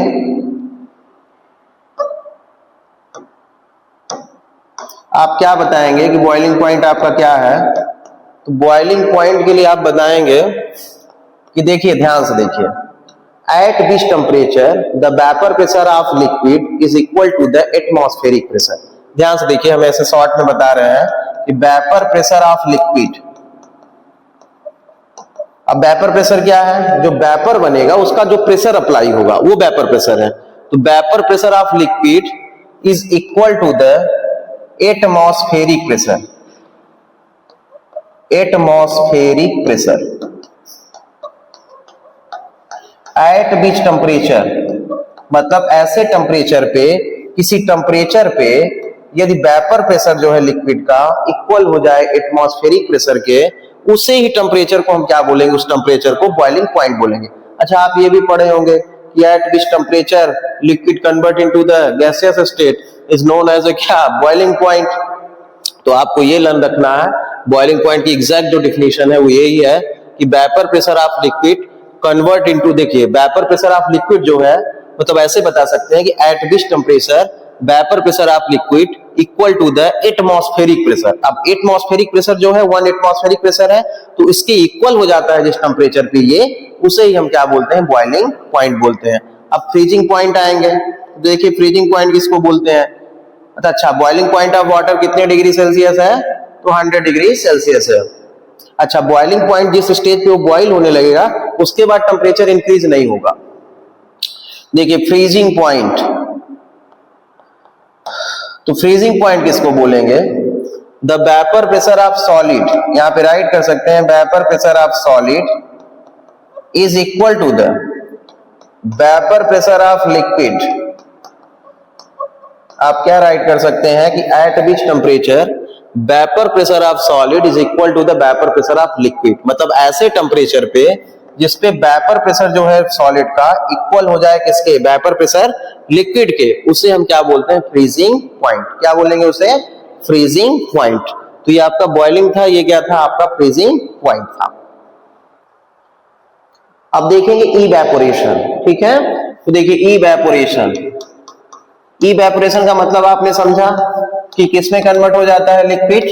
आप क्या बताएंगे कि बॉइलिंग पॉइंट आपका क्या है। तो बॉइलिंग पॉइंट के लिए आप बताएंगे कि देखिए ध्यान से देखिए, at which temperature the vapour pressure of liquid is equal to the atmospheric pressure. ध्यान से देखिए, हम ऐसे शॉर्ट में बता रहे हैं कि वेपर प्रेशर ऑफ लिक्विड, अब वेपर प्रेशर क्या है, जो वेपर बनेगा उसका जो प्रेशर अप्लाई होगा वो वेपर प्रेशर है। तो vapour pressure of liquid is equal to the atmospheric pressure, atmospheric pressure at which temperature, मतलब ऐसे टेम्परेचर पे, किसी टेम्परेचर पे यदि वेपर प्रेशर जो है लिक्विड का इक्वल हो जाए एटमॉस्फेरिक प्रेशर के, उसे ही टेम्परेचर को हम क्या बोलेंगे, उस टेम्परेचर को बॉइलिंग पॉइंट बोलेंगे। अच्छा आप ये भी पढ़े होंगे कि at which temperature liquid convert into the gaseous state is known as क्या, बॉइलिंग पॉइंट। तो आपको ये लर्न रखना है, बॉइलिंग पॉइंट की एग्जैक्ट जो डिफिनेशन है वो यही है कि vapour pressure of liquid convert into, देखिए वेपर प्रेशर ऑफ लिक्विड जो है, मतलब ऐसे बता सकते हैं कि at which temperature vapour pressure of liquid equal to the atmospheric pressure. अब एटमॉस्फेरिक प्रेशर जो है 1 एटमॉस्फेरिक प्रेशर है, तो इसके इक्वल हो जाता है जिस टेम्परेचर पे ये, उसे ही हम क्या बोलते हैं, बॉइलिंग पॉइंट बोलते हैं। अब फ्रीजिंग पॉइंट आएंगे, देखिए फ्रीजिंग पॉइंट किसको बोलते हैं। अच्छा बॉइलिंग पॉइंट ऑफ वाटर कितने डिग्री सेल्सियस है, तो 100 डिग्री सेल्सियस है। अच्छा बॉइलिंग पॉइंट जिस स्टेज पे वो बॉइल होने लगेगा उसके बाद टेम्परेचर इंक्रीज नहीं होगा। देखिए फ्रीजिंग पॉइंट, तो फ्रीजिंग पॉइंट किसको बोलेंगे, the vapour pressure of solid, यहां पे राइट कर सकते हैं vapour pressure of solid is equal to the vapour pressure of liquid. आप क्या राइट कर सकते हैं कि at which temperature vapour pressure of solid is equal to the vapour pressure of liquid, मतलब ऐसे टेम्परेचर पे जिसपे वेपर प्रेशर जो है सॉलिड का इक्वल हो जाए किसके, वेपर प्रेशर लिक्विड के, उसे हम क्या बोलते हैं, फ्रीजिंग पॉइंट। क्या बोलेंगे उसे, फ्रीजिंग पॉइंट। तो ये आपका बॉइलिंग था, ये क्या था आपका फ्रीजिंग पॉइंट था। अब देखेंगे इवेपोरेशन, ठीक है। तो देखिए इवेपोरेशन, इवेपोरेशन का मतलब आपने समझा कि किसमें कन्वर्ट हो जाता है लिक्विड,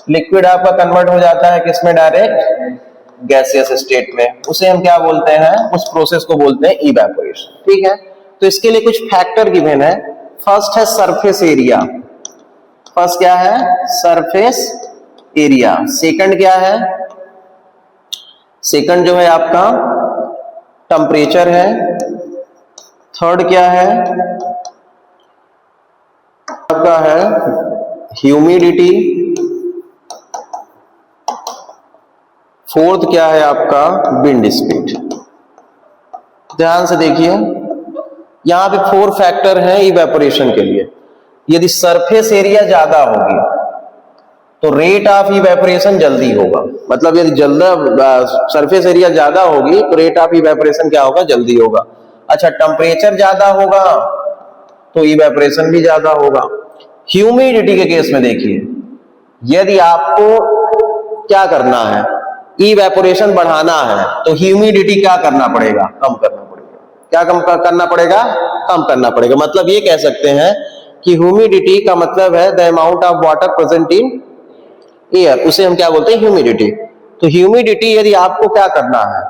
लिक्विड आपका कन्वर्ट हो जाता है किसमें, डायरेक्ट गैसियस स्टेट में, उसे हम क्या बोलते हैं, उस प्रोसेस को बोलते हैं इवेपोरेशन, ठीक है। तो इसके लिए कुछ फैक्टर गिवन है। फर्स्ट है सरफेस एरिया, फर्स्ट क्या है, सरफेस एरिया। सेकंड क्या है, सेकंड जो है आपका टेम्परेचर है। थर्ड क्या है आपका, है ह्यूमिडिटी। फोर्थ क्या है आपका, विंड स्पीड। ध्यान से देखिए यहां पे 4 फैक्टर हैं इवेपोरेशन के लिए। यदि सरफेस एरिया ज्यादा होगी तो रेट ऑफ इवेपोरेशन जल्दी होगा, मतलब यदि जल्दी सरफेस एरिया ज्यादा होगी तो रेट ऑफ इवेपोरेशन क्या होगा, जल्दी होगा। अच्छा टेम्परेचर ज्यादा होगा तो इवेपोरेशन भी ज्यादा होगा। ह्यूमिडिटी के केस में देखिए, यदि आपको क्या करना है, इवेपोरेशन बढ़ाना है तो ह्यूमिडिटी क्या करना पड़ेगा, कम करना पड़ेगा। क्या कम करना पड़ेगा, कम करना पड़ेगा। मतलब ये कह सकते हैं कि ह्यूमिडिटी का मतलब है the amount of water present in air, उसे हम क्या बोलते हैं, ह्यूमिडिटी। तो ह्यूमिडिटी यदि आपको क्या करना है,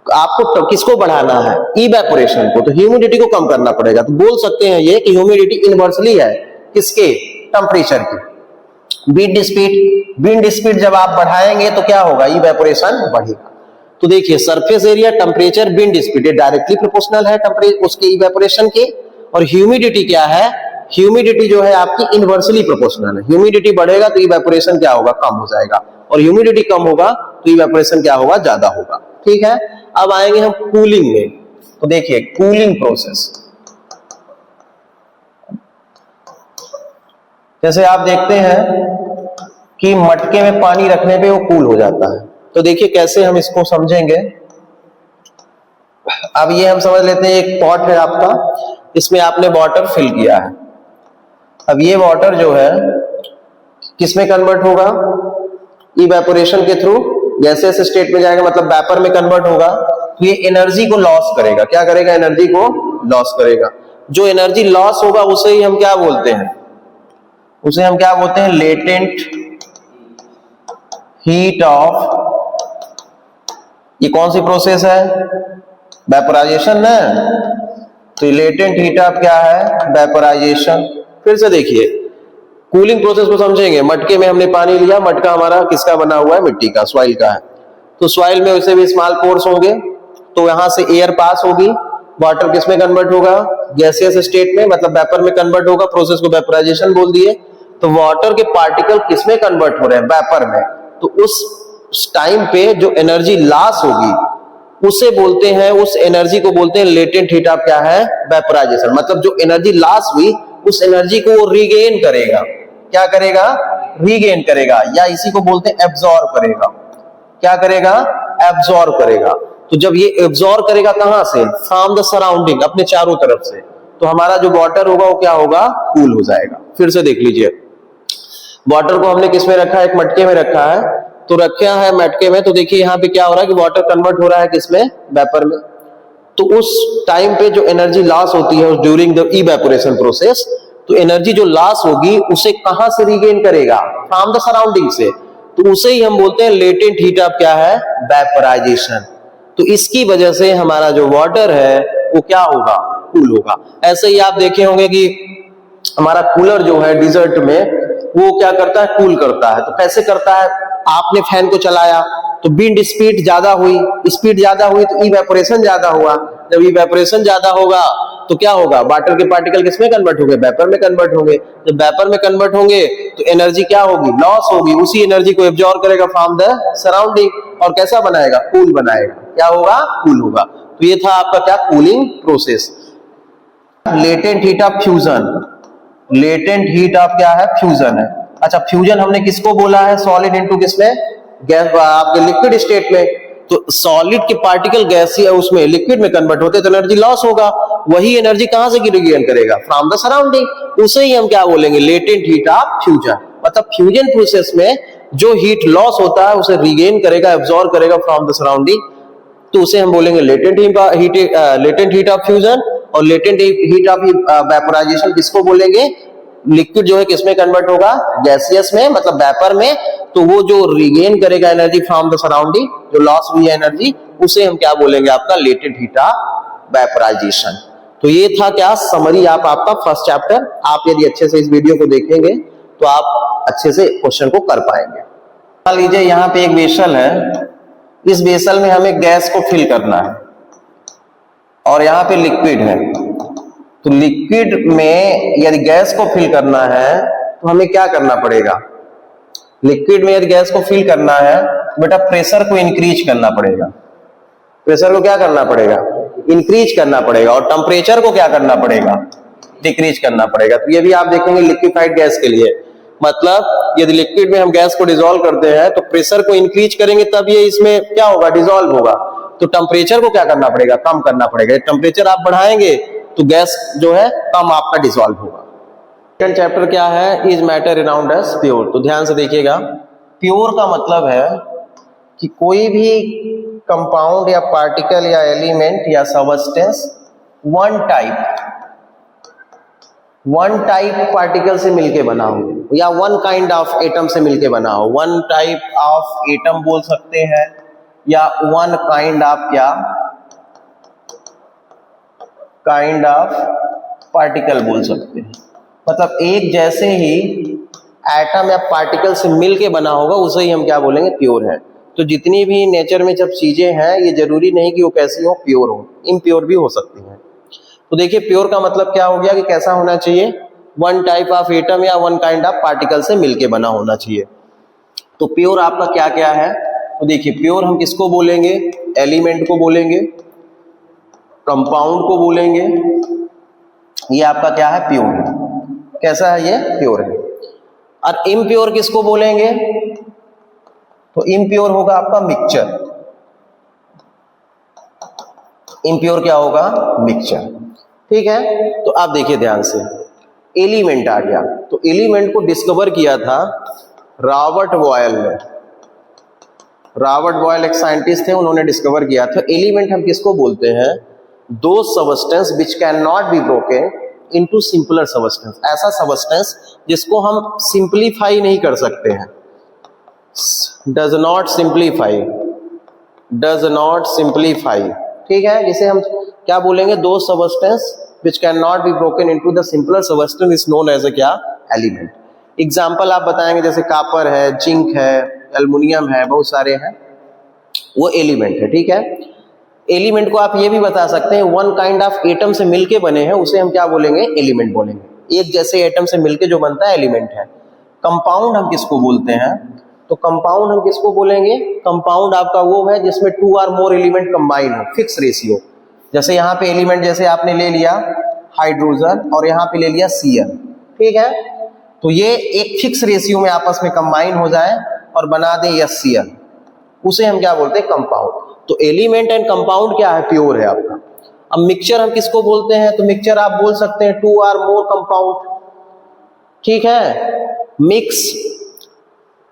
आपको किसको बढ़ाना है, इवेपोरेशन को, तो ह्यूमिडिटी को कम करना पड़ेगा। तो बोल सकते हैं ये कि ह्यूमिडिटी इनवर्सली है किसके, टेम्परेचर की। विंड स्पीड जब आप बढ़ाएंगे तो क्या होगा, इवेपोरेशन बढ़ेगा। तो देखिए surface area, temperature, wind speed, ये डायरेक्टली प्रोपोर्शनल है टेम्परेचर उसके इवेपोरेशन के। और ह्यूमिडिटी क्या है, ह्यूमिडिटी जो है आपकी इनवर्सली प्रोपोर्शनल है। ह्यूमिडिटी बढ़ेगा तो इवेपोरेशन क्या होगा, कम हो जाएगा, और ह्यूमिडिटी कम होगा तो इवेपोरेशन क्या होगा, ज्यादा होगा। ठीक है, अब आएंगे हम कूलिंग में। तो देखिए कूलिंग प्रोसेस, जैसे आप देखते हैं कि मटके में पानी रखने पे वो कूल हो जाता है। तो देखिए कैसे हम इसको समझेंगे। अब ये हम समझ लेते हैं, एक पॉट है आपका, इसमें आपने वाटर फिल किया है। अब ये वाटर जो है किसमें कन्वर्ट होगा, इवेपोरेशन के थ्रू गैसियस स्टेट में जाएगा, मतलब वेपर में कन्वर्ट होगा। तो ये एनर्जी को लॉस करेगा, क्या करेगा, एनर्जी को लॉस करेगा। जो एनर्जी लॉस होगा उसे ही हम क्या बोलते हैं, उसे हम क्या बोलते हैं, लेटेंट हीट ऑफ, ये कौन सी प्रोसेस है, वेपोराइजेशन ना। तो लेटेंट हीट ऑफ क्या है, वेपोराइजेशन। फिर से देखिए कूलिंग प्रोसेस को समझेंगे। मटके में हमने पानी लिया, मटका हमारा किसका बना हुआ है, मिट्टी का, सॉइल का है। तो सॉइल में वैसे भी स्मॉल पोर्स होंगे, तो यहां से एयर पास होगी, वाटर किस में कन्वर्ट होगा, गैसियस स्टेट में, मतलब वेपर में कन्वर्ट होगा। प्रोसेस को वेपोराइजेशन बोल दिए। तो वाटर के पार्टिकल किस में कन्वर्ट हो रहे हैं, वेपर में। तो उस टाइम पे जो एनर्जी लॉस होगी उसे बोलते हैं, उस एनर्जी को बोलते हैं लेटेंट हीट ऑफ क्या है, वेपोराइजेशन। मतलब जो एनर्जी लॉस हुई उस एनर्जी को वो रीगेन करेगा, क्या करेगा, रीगेन करेगा, या इसी को बोलते हैं एब्जॉर्ब करेगा। क्या करेगा, एब्जॉर्ब करेगा। तो जब ये एब्जॉर्ब करेगा कहां से, फ्रॉम द सराउंडिंग, अपने चारों तरफ से, तो हमारा जो वाटर होगा वो क्या होगा, कूल हो जाएगा। फिर से देख लीजिए, वाटर को हमने किस में रखा है, एक मटके में रखा है। तो रखा है मटके में, तो देखिए यहाँ पे क्या हो रहा है कि वाटर कन्वर्ट हो रहा है किसमें, वेपर में। तो उस टाइम पे जो एनर्जी लॉस होती है ड्यूरिंग द इवेपोरेशन प्रोसेस, तो एनर्जी जो लॉस होगी उसे कहां से रीगेन करेगा, फ्रॉम द सराउंडिंग से। तो उसे ही हम बोलते हैं लेटेंट हीट ऑफ क्या है, वेपोराइजेशन। तो इसकी वजह से हमारा जो वाटर है वो क्या होगा, कूल होगा। ऐसे ही आप देखे होंगे कि हमारा कूलर जो है डिजर्ट में वो क्या करता है, कूल करता है। तो कैसे करता है, आपने फैन को चलाया तो विंड स्पीड ज्यादा हुई, स्पीड ज्यादा हुई तो इवेपोरेशन ज्यादा हुआ। जब इवेपोरेशन ज्यादा होगा तो क्या होगा, वाटर के पार्टिकल किसमें कन्वर्ट होंगे, वेपर में कन्वर्ट होंगे। जब वेपर में कन्वर्ट होंगे तो एनर्जी क्या होगी, लॉस होगी। उसी एनर्जी को एब्जॉर्ब करेगा फ्रॉम द सराउंडिंग और कैसा बनाएगा, कूल बनाएगा। क्या होगा, कूल होगा। तो ये था आपका क्या, cooling process. Latent heat of fusion, latent heat of क्या है, फ्यूजन है। अच्छा, फ्यूजन हमने किसको बोला है, सॉलिड इनटू किसमें, गैस, आपके लिक्विड स्टेट में। तो सॉलिड के पार्टिकल गैस या उसमें लिक्विड में कन्वर्ट होते तो एनर्जी लॉस होगा। वही एनर्जी कहां से रीगेन करेगा, फ्रॉम द सराउंडिंग। उसे ही हम क्या बोलेंगे, लेटेंट हीट ऑफ फ्यूजन। मतलब फ्यूजन प्रोसेस में जो हीट लॉस होता है उसे रीगेन करेगा, एब्जॉर्ब करेगा फ्रॉम द सराउंडिंग, तो उसे हम बोलेंगे लेटेंट हीट ऑफ फ्यूजन। और लेटेंट हीट ऑफ वेपोराइजेशन किसको बोलेंगे, लिक्विड जो है किसमें कन्वर्ट होगा, गैसियस में, मतलब वेपर में। तो वो जो रीगेन करेगा एनर्जी फ्रॉम द सराउंडिंग, जो लॉस हुई है एनर्जी, उसे हम क्या बोलेंगे, आपका लेटेंट हीट ऑफ वेपोराइजेशन। तो ये था क्या, समरी आपका फर्स्ट चैप्टर। आप यदि अच्छे से इस वीडियो को देखेंगे तो आप अच्छे से क्वेश्चन को कर पाएंगे। मान लीजिए यहाँ पे एक वेसल है, इस वेसल में हमें गैस को फिल करना है और यहाँ पे लिक्विड है। तो लिक्विड में यदि गैस को फिल करना है तो हमें क्या करना पड़ेगा, लिक्विड में यदि गैस को फिल करना है तो बेटा प्रेशर को इंक्रीज करना पड़ेगा। प्रेशर को क्या करना पड़ेगा, इंक्रीज करना पड़ेगा। और टेम्परेचर को क्या करना पड़ेगा, डिक्रीज करना पड़ेगा। तो ये भी आप देखेंगे लिक्विफाइड गैस के लिए, मतलब यदि लिक्विड में हम गैस को डिसॉल्व करते हैं तो प्रेशर को इंक्रीज करेंगे तब ये इसमें क्या होगा, डिसॉल्व होगा। तो टेम्परेचर को क्या करना पड़ेगा, कम करना पड़ेगा। टेम्परेचर आप बढ़ाएंगे तो गैस जो है कम आपका डिसॉल्व होगा। सेकंड चैप्टर क्या है, is matter around us pure. तो ध्यान से देखिएगा, प्योर का मतलब है कि कोई भी कंपाउंड या पार्टिकल या एलिमेंट या substance one type one type particle से मिलके बना हो या वन काइंड ऑफ एटम से मिलके बना हो, वन टाइप ऑफ एटम बोल सकते हैं या वन काइंड ऑफ क्या, काइंड ऑफ पार्टिकल बोल सकते हैं। मतलब एक जैसे ही एटम या पार्टिकल से मिलके बना होगा उसे ही हम क्या बोलेंगे, प्योर है। तो जितनी भी नेचर में जब चीजें हैं ये जरूरी नहीं कि वो कैसी हो, प्योर हो, इम्प्योर भी हो सकती हैं। तो देखिए प्योर का मतलब क्या हो गया कि कैसा होना चाहिए, वन टाइप ऑफ एटम या वन काइंड ऑफ पार्टिकल से मिलके बना होना चाहिए। तो प्योर आपका क्या क्या है, तो देखिए प्योर हम किसको बोलेंगे, एलिमेंट को बोलेंगे, कंपाउंड को बोलेंगे, ये आपका क्या है, प्योर है। कैसा है ये, प्योर है। और इम्प्योर किसको बोलेंगे, तो इम्प्योर होगा आपका मिक्सचर। इम्प्योर क्या होगा, मिक्सचर। ठीक है, तो आप देखिए ध्यान से, एलिमेंट आ गया। तो एलिमेंट को डिस्कवर किया था रॉबर्ट बॉयल ने। रॉबर्ट बॉयल एक साइंटिस्ट थे, उन्होंने डिस्कवर किया था। एलिमेंट हम किसको बोलते हैं, the substance which can not be broken into simpler substance. ऐसा सबस्टेंस जिसको हम सिंप्लीफाई नहीं कर सकते हैं, does not simplify, does not simplify. ठीक है, जिसे हम क्या बोलेंगे, the substance which can not be broken into the simpler substance is known as a क्या, एलिमेंट। एग्जाम्पल आप बताएंगे, जैसे कापर है, जिंक है, एल्युमिनियम है, बहुत सारे हैं, वो एलिमेंट है। ठीक है, एलिमेंट को आप ये भी बता सकते हैं वन काइंड ऑफ एटम से मिलके बने हैं, उसे हम क्या बोलेंगे, एलिमेंट बोलेंगे। एक जैसे एटम से मिलके जो बनता है एलिमेंट है। कंपाउंड हम किसको बोलते हैं, तो कंपाउंड हम किसको बोलेंगे, कंपाउंड आपका वो है जिसमें टू और मोर एलिमेंट कंबाइन हो, फिक्स रेशियो। जैसे यहाँ पे एलिमेंट जैसे आपने ले लिया हाइड्रोजन और यहाँ पे ले लिया Cl। ठीक है, तो ये एक फिक्स रेशियो में आपस में कंबाइन हो जाए और बना दे HCl, उसे हम क्या बोलते हैं, कंपाउंड। तो एलिमेंट एंड कंपाउंड क्या है, प्योर है आपका। अब मिक्सचर हम किसको बोलते हैं, तो मिक्सचर आप बोल सकते हैं टू और मोर कंपाउंड। ठीक है, mix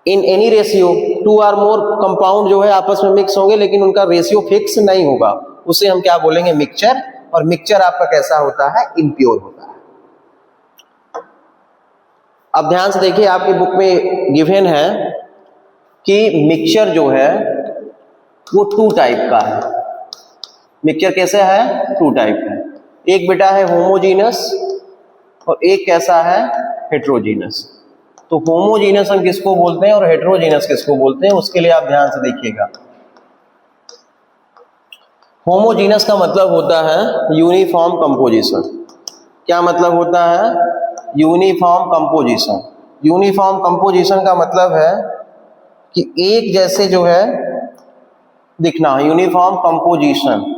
in any ratio, two और मोर कंपाउंड जो है आपस में मिक्स होंगे लेकिन उनका रेशियो फिक्स नहीं होगा, उसे हम क्या बोलेंगे, मिक्सचर। और मिक्सचर आपका कैसा होता है, इम्प्योर होता है। अब ध्यान से देखिए, आपकी बुक में गिवन है कि मिक्सचर जो है वो टू टाइप का है। मिक्सचर कैसे है, टू टाइप है। एक बेटा है होमोजीनस और एक कैसा है, हेट्रोजीनस। तो होमोजीनस हम किसको बोलते हैं और हेट्रोजीनस किसको बोलते हैं, उसके लिए आप ध्यान से देखिएगा। होमोजीनस का मतलब होता है यूनिफॉर्म कंपोजिशन। क्या मतलब होता है, यूनिफॉर्म कंपोजिशन। यूनिफॉर्म कंपोजिशन का मतलब है कि एक जैसे जो है दिखना, यूनिफॉर्म कंपोजिशन।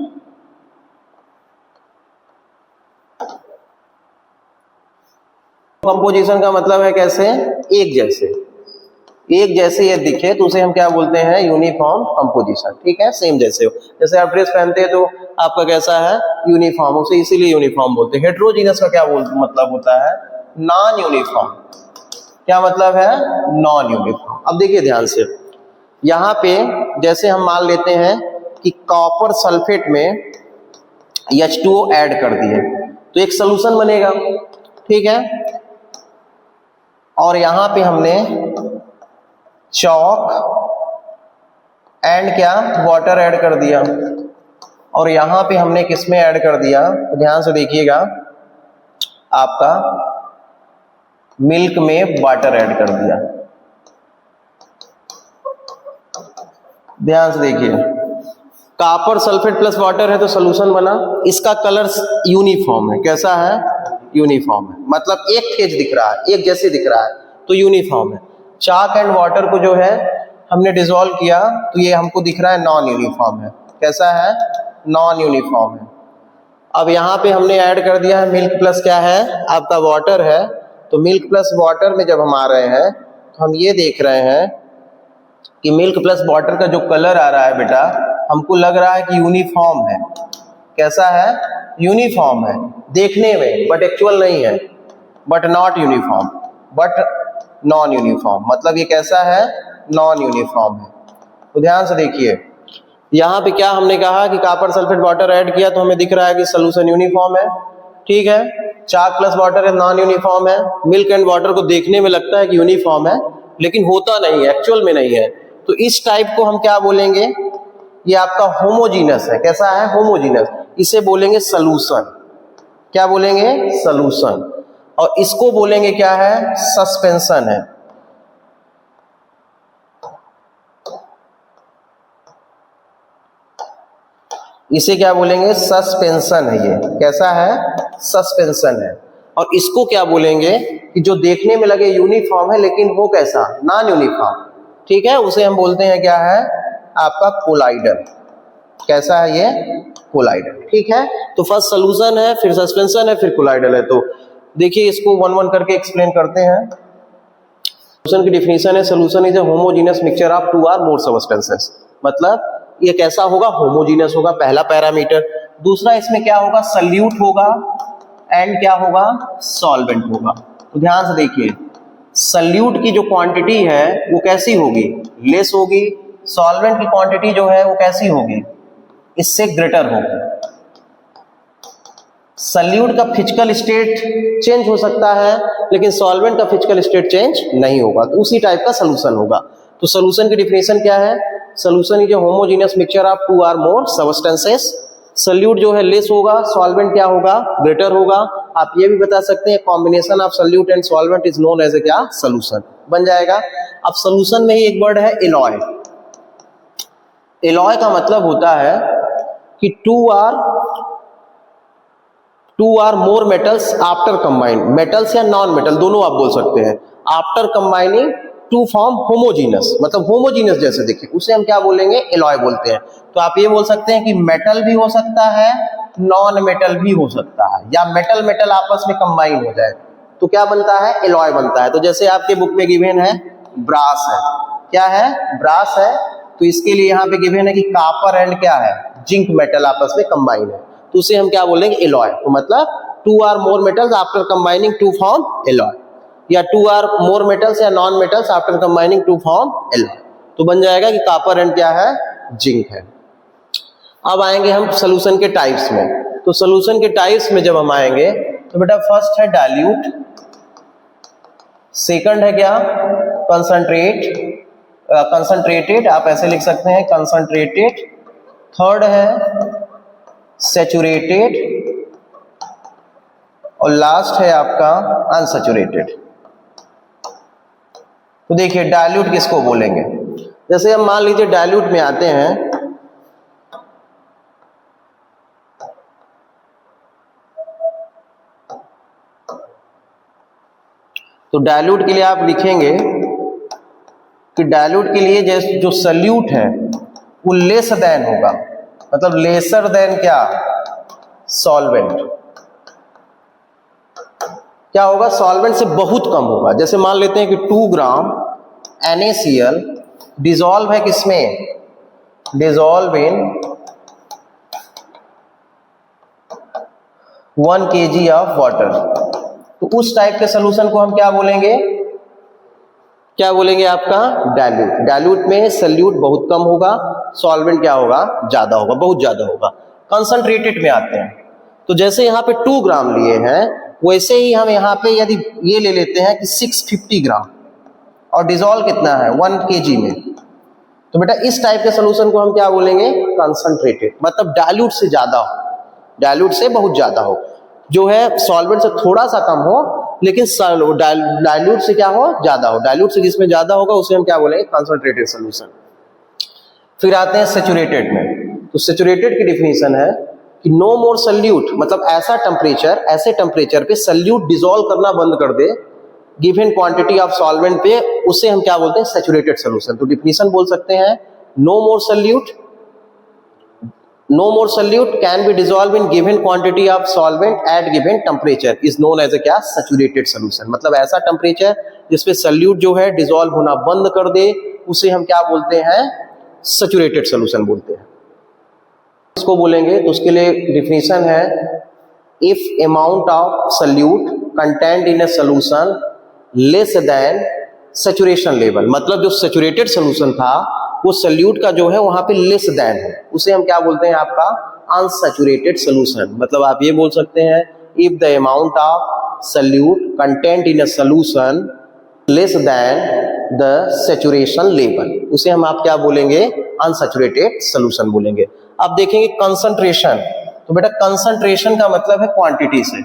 कंपोजिशन का मतलब है कैसे, एक जैसे, एक जैसे ये दिखे तो उसे हम क्या बोलते हैं, यूनिफॉर्म कंपोजिशन। ठीक है, सेम जैसे हो, जैसे आप ड्रेस पहनते हैं तो आपका कैसा है, यूनिफॉर्म, उसे इसीलिए यूनिफॉर्म बोलते हैं। हेट्रोजीनस का क्या मतलब होता है, नॉन यूनिफॉर्म। क्या मतलब है, नॉन यूनिफॉर्म। अब देखिए ध्यान से, यहाँ पे जैसे हम मान लेते हैं कि कॉपर सल्फेट में H2O ऐड कर दिए तो एक सोल्यूशन बनेगा। ठीक है, और यहाँ पे हमने चॉक एंड क्या, वाटर ऐड कर दिया, और यहाँ पे हमने किसमें ऐड कर दिया, तो ध्यान से देखिएगा, आपका मिल्क में वाटर ऐड कर दिया। ध्यान से देखिए, कॉपर सल्फेट प्लस वाटर है तो सोल्यूशन बना। इसका कलर यूनिफॉर्म है, कैसा है, यूनिफॉर्म है, मतलब एक फेज दिख रहा है, एक जैसे दिख रहा है तो यूनिफॉर्म है। चाक एंड वाटर को जो है हमने डिसॉल्व किया तो ये हमको दिख रहा है नॉन यूनिफॉर्म है। कैसा है, नॉन यूनिफॉर्म है। अब यहाँ पे हमने ऐड कर दिया है मिल्क प्लस क्या है, आपका वाटर है। तो मिल्क प्लस वाटर में जब हम आ रहे हैं तो हम ये देख रहे हैं कि मिल्क प्लस वाटर का जो कलर आ रहा है बेटा, हमको लग रहा है कि यूनिफॉर्म है। कैसा है, यूनिफॉर्म है देखने में, बट एक्चुअल नहीं है, but not uniform, but non uniform. मतलब ये कैसा है, नॉन यूनिफॉर्म है। तो ध्यान से देखिए, यहाँ पे क्या हमने कहा कि कॉपर सल्फेट वाटर ऐड किया तो हमें दिख रहा है कि सोल्यूशन यूनिफॉर्म है। ठीक है। चाक प्लस वाटर नॉन यूनिफॉर्म है। मिल्क एंड वाटर को देखने में लगता है कि यूनिफॉर्म है, लेकिन होता नहीं है, एक्चुअल में नहीं है। तो इस टाइप को हम क्या बोलेंगे, ये आपका होमोजीनस है। कैसा है? होमोजीनस। इसे बोलेंगे सॉल्यूशन। क्या बोलेंगे? सॉल्यूशन। और इसको बोलेंगे क्या है? सस्पेंशन है। इसे क्या बोलेंगे? सस्पेंशन है। ये कैसा है? सस्पेंशन है। और इसको क्या बोलेंगे कि जो देखने में लगे यूनिफॉर्म है लेकिन हो कैसा? Non uniform. ठीक है, उसे हम बोलते हैं क्या है? आपका कोलाइडल। कैसा है ये? कोलाइडल। ठीक है, तो फर्स्ट सॉल्यूशन है, फिर सस्पेंशन है, फिर कोलाइडल है। तो देखिए इसको वन वन करके एक्सप्लेन करते हैं। सॉल्यूशन की डिफिनीशन है, solution is a homogeneous mixture of two और मोर सब्सटेंसेस। मतलब ये कैसा होगा? होमोजीनियस होगा, पहला पैरामीटर। दूसरा इसमें क्या होगा? सल्यूट होगा एंड क्या होगा? सॉल्वेंट होगा। तो ध्यान से देखिए, सल्यूट की जो क्वांटिटी है वो कैसी होगी? लेस होगी। सॉल्वेंट की क्वांटिटी जो है वो कैसी होगी? इससे ग्रेटर होगी। सल्यूट का फिजिकल स्टेट चेंज हो सकता है, लेकिन सॉल्वेंट का फिजिकल स्टेट चेंज नहीं होगा। तो उसी टाइप का सॉल्यूशन होगा। तो सॉल्यूशन की डिफिनेशन क्या है? Solution is a homogeneous mixture of two और मोर सब्सटेंसेस। सॉल्यूट जो है लेस होगा, सॉल्वेंट क्या होगा? ग्रेटर होगा। आप ये भी बता सकते हैं combination of solute and solvent is known as a क्या? सॉल्यूशन बन जाएगा। अब सॉल्यूशन में ही एक वर्ड है एलॉय। एलॉय का मतलब होता है कि two or more metals after combine. Metals या नॉन मेटल दोनों आप बोल सकते हैं। After combining to form homogeneous, मतलब होमोजीनस जैसे देखिए, उसे हम क्या बोलेंगे? एलॉय बोलते हैं। तो आप ये बोल सकते हैं कि मेटल भी हो सकता है, नॉन मेटल भी हो सकता है, या मेटल मेटल आपस में कंबाइन हो जाए तो क्या बनता है? एलॉय बनता है। तो जैसे आपके बुक में गिवन है ब्रास है। क्या है? ब्रास है। तो इसके लिए यहाँ पे गिवन है कि कॉपर एंड क्या है? जिंक मेटल आपस में कंबाइन है, तो उसे हम क्या बोलेंगे? एलॉय। तो मतलब two or more metals after combining to form alloy, या टू आर मोर मेटल्स या non metals after combining to form alloy. तो बन जाएगा कि कॉपर एंड क्या है? जिंक है। अब आएंगे हम सॉल्यूशन के टाइप्स में। तो सॉल्यूशन के टाइप्स में जब हम आएंगे तो बेटा फर्स्ट है डाइल्यूट, सेकंड है क्या? कंसंट्रेटेड, आप ऐसे लिख सकते हैं कंसंट्रेटेड। थर्ड है सैचुरेटेड, और लास्ट है आपका अनसैचुरेटेड। तो देखिए डाइल्यूट किसको बोलेंगे? जैसे हम मान लीजिए डाइल्यूट में आते हैं, तो डाइल्यूट के लिए आप लिखेंगे कि डाइल्यूट के लिए जो सल्यूट है वो लेस देन होगा, मतलब लेसर देन क्या? सॉल्वेंट। क्या होगा? सॉल्वेंट से बहुत कम होगा। जैसे मान लेते हैं कि 2 ग्राम NaCl डिजॉल्व है किसमें? Dissolve in 1 kg of water. तो उस टाइप के सोल्यूशन को हम क्या बोलेंगे? क्या बोलेंगे? आपका डाइल्यूट। डाइल्यूट में सल्यूट बहुत कम होगा, सॉल्वेंट क्या होगा? ज्यादा होगा, बहुत ज्यादा होगा। कंसंट्रेटेड में आते हैं, तो जैसे यहाँ पे 2 ग्राम लिए हैं, वैसे ही हम यहाँ पे यदि ये ले लेते हैं कि 650 ग्राम, और डिजॉल्व कितना है? 1 kg में, तो बेटा इस टाइप के सोल्यूशन को हम क्या बोलेंगे? कंसंट्रेटेड। मतलब डाइल्यूट से ज्यादा हो, डाइल्यूट से बहुत ज्यादा हो, जो है सॉल्वेंट से थोड़ा सा कम हो, लेकिन डाइल्यूट से क्या हो? ज्यादा हो। डाइल्यूट से जिसमें ज्यादा होगा उसे हम क्या बोलेंगे? Concentrated solution. फिर आते हैं सैचुरेटेड में। तो सैचुरेटेड की डिफिनीशन है कि नो मोर सल्यूट, मतलब ऐसा टेम्परेचर, ऐसे टेम्परेचर पे सल्यूट डिसॉल्व करना बंद कर they given quantity of solvent पे, उसे हम क्या बोलते हैं? Saturated solution. तो डिफिनीशन बोल सकते हैं no more solute can be dissolve in given quantity of solvent at given temperature is known as a क्या? Saturated solution. मतलब ऐसा टेम्परेचर जिसपे सल्यूट जो है डिसॉल्व होना बंद कर दे, उसे हम क्या बोलते हैं? सैचुरेटेड सोल्यूशन बोलते हैं। इसको बोलेंगे तो उसके लिए डिफिनीशन है if amount of solute content in a solution less than saturation level. मतलब जो सैचुरेटेड सोल्यूशन था वो सल्यूट का जो है वहां पे लेस देन है, उसे हम क्या बोलते हैं? आपका अनसैचुरेटेड सोल्यूशन। मतलब आप ये बोल सकते हैं if the amount of solute content in a solution less than the saturation level, उसे हम आप क्या बोलेंगे, अनसैचुरेटेड सॉल्यूशन बोलेंगे। अब देखेंगे कंसंट्रेशन, तो बेटा कंसंट्रेशन का मतलब है क्वांटिटी से,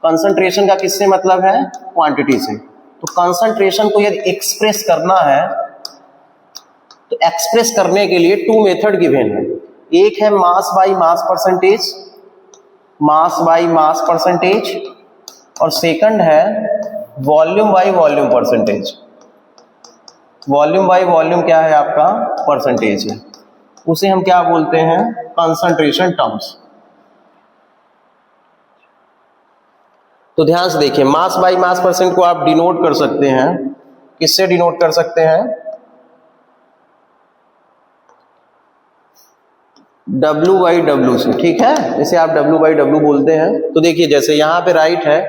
कंसंट्रेशन का किससे मतलब है, क्वांटिटी से। तो कंसंट्रेशन को यदि एक्सप्रेस करना है तो एक्सप्रेस करने के लिए टू मेथड गिवन है, एक है mass by mass percentage, mass by mass percentage, और सेकंड है volume by volume percentage. Volume by volume क्या है आपका, परसेंटेज है, उसे हम क्या बोलते हैं, कंसंट्रेशन टर्म्स। तो ध्यान से देखिए, मास बाई मास परसेंट को आप डिनोट कर सकते हैं, किससे डिनोट कर सकते हैं, W बाई डब्ल्यू से, ठीक है, इसे आप W बाई डब्ल्यू बोलते हैं। तो देखिए जैसे यहां पे राइट है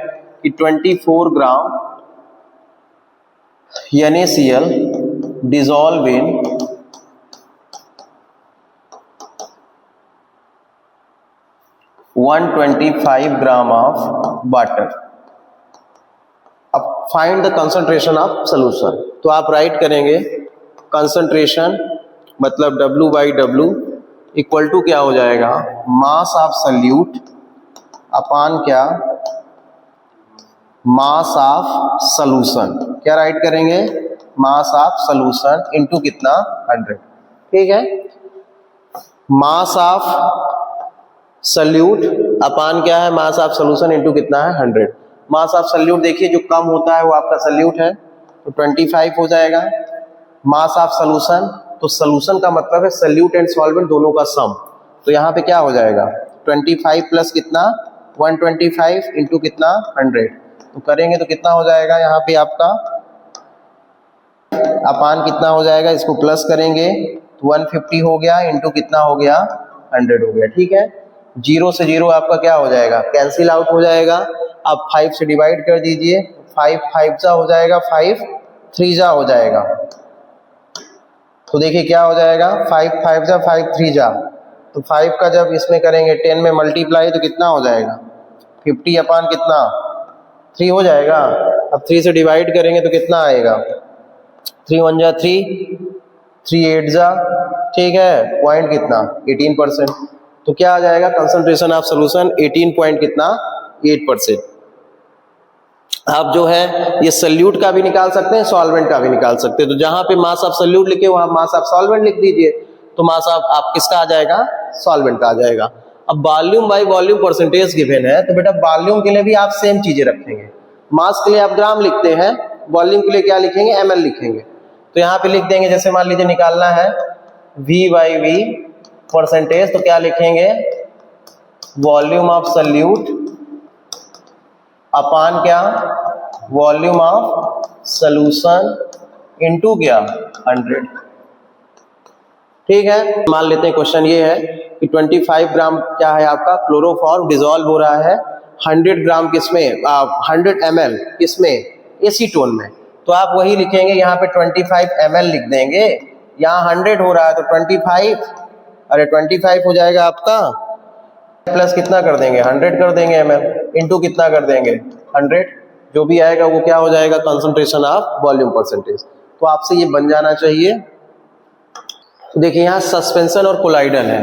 कि 24 gram NaCl dissolve in 125 gram of water. अब find the concentration of solution, तो आप राइट करेंगे कंसंट्रेशन मतलब W by W equal to क्या हो जाएगा, मास ऑफ सल्यूट अपान क्या, मास ऑफ सॉल्यूशन। क्या राइट करेंगे, मास ऑफ सॉल्यूशन इनटू कितना, 100, ठीक है। मास ऑफ सल्यूट अपान क्या है, मास ऑफ सॉल्यूशन इनटू कितना है, 100। मास ऑफ सल्यूट देखिए जो कम होता है वो आपका सल्यूट है, तो 25 हो जाएगा। मास ऑफ सॉल्यूशन, तो सॉल्यूशन का मतलब है सल्यूट एंड सॉल्वेंट दोनों का सम, तो यहाँ पे क्या हो जाएगा 25 प्लस कितना 125 इंटू कितना 100, तो करेंगे तो कितना हो जाएगा यहाँ पे आपका अपान कितना हो जाएगा, इसको प्लस करेंगे तो 150 हो गया इंटू कितना हो गया 100 हो गया, ठीक है। जीरो से जीरो आपका क्या हो जाएगा, कैंसिल आउट हो जाएगा। अब 5 से डिवाइड कर दीजिए, 5 5 जा हो जाएगा, 5 3 जा हो जाएगा, तो देखिए क्या हो जाएगा 5 5 जा 5 3 जा, तो 5 का जब इसमें करेंगे 10 में मल्टीप्लाई तो कितना हो जाएगा 50 अपान कितना 3 हो जाएगा। अब 3 से डिवाइड करेंगे तो कितना आएगा 3 1 जा 3 3 8 जा, ठीक है, पॉइंट कितना 18%, तो क्या आ जाएगा कंसंट्रेशन ऑफ सॉल्यूशन 18 पॉइंट कितना 8%। आप जो है ये सल्यूट का भी निकाल सकते हैं, सॉल्वेंट का भी निकाल सकते हैं, तो जहां पे मास ऑफ सल्यूट लिखे वहां मास ऑफ सॉल्वेंट लिख दीजिए, तो मास ऑफ आप किसका आ जाएगा, सॉल्वेंट का आ जाएगा। अब volume by volume percentage given है, तो बेटा वॉल्यूम के लिए भी आप सेम चीजें रखेंगे, मास के लिए आप ग्राम लिखते हैं, वॉल्यूम के लिए क्या लिखेंगे ml लिखेंगे, तो यहाँ पे लिख देंगे जैसे मान लीजिए निकालना है V/V परसेंटेज, तो क्या लिखेंगे वॉल्यूम ऑफ सल्यूट अपान क्या वॉल्यूम ऑफ सॉल्यूशन इनटू क्या 100, ठीक है। मान लेते हैं क्वेश्चन ये है कि 25 ग्राम क्या है आपका क्लोरोफॉर्म डिसॉल्व हो रहा है 100 ग्राम किसमें 100 ml किसमें एसीटोन में, तो आप वही लिखेंगे यहाँ पे 25 ml लिख देंगे, यहाँ 100 हो रहा है तो 25 अरे 25 हो जाएगा आपका, प्लस कितना कर देंगे 100 कर देंगे ml इंटू कितना कर देंगे 100, जो भी आएगा वो क्या हो जाएगा कंसंट्रेशन ऑफ वॉल्यूम परसेंटेज। तो आपसे ये बन जाना चाहिए। तो देखिए यहाँ सस्पेंशन और कोलाइडल है,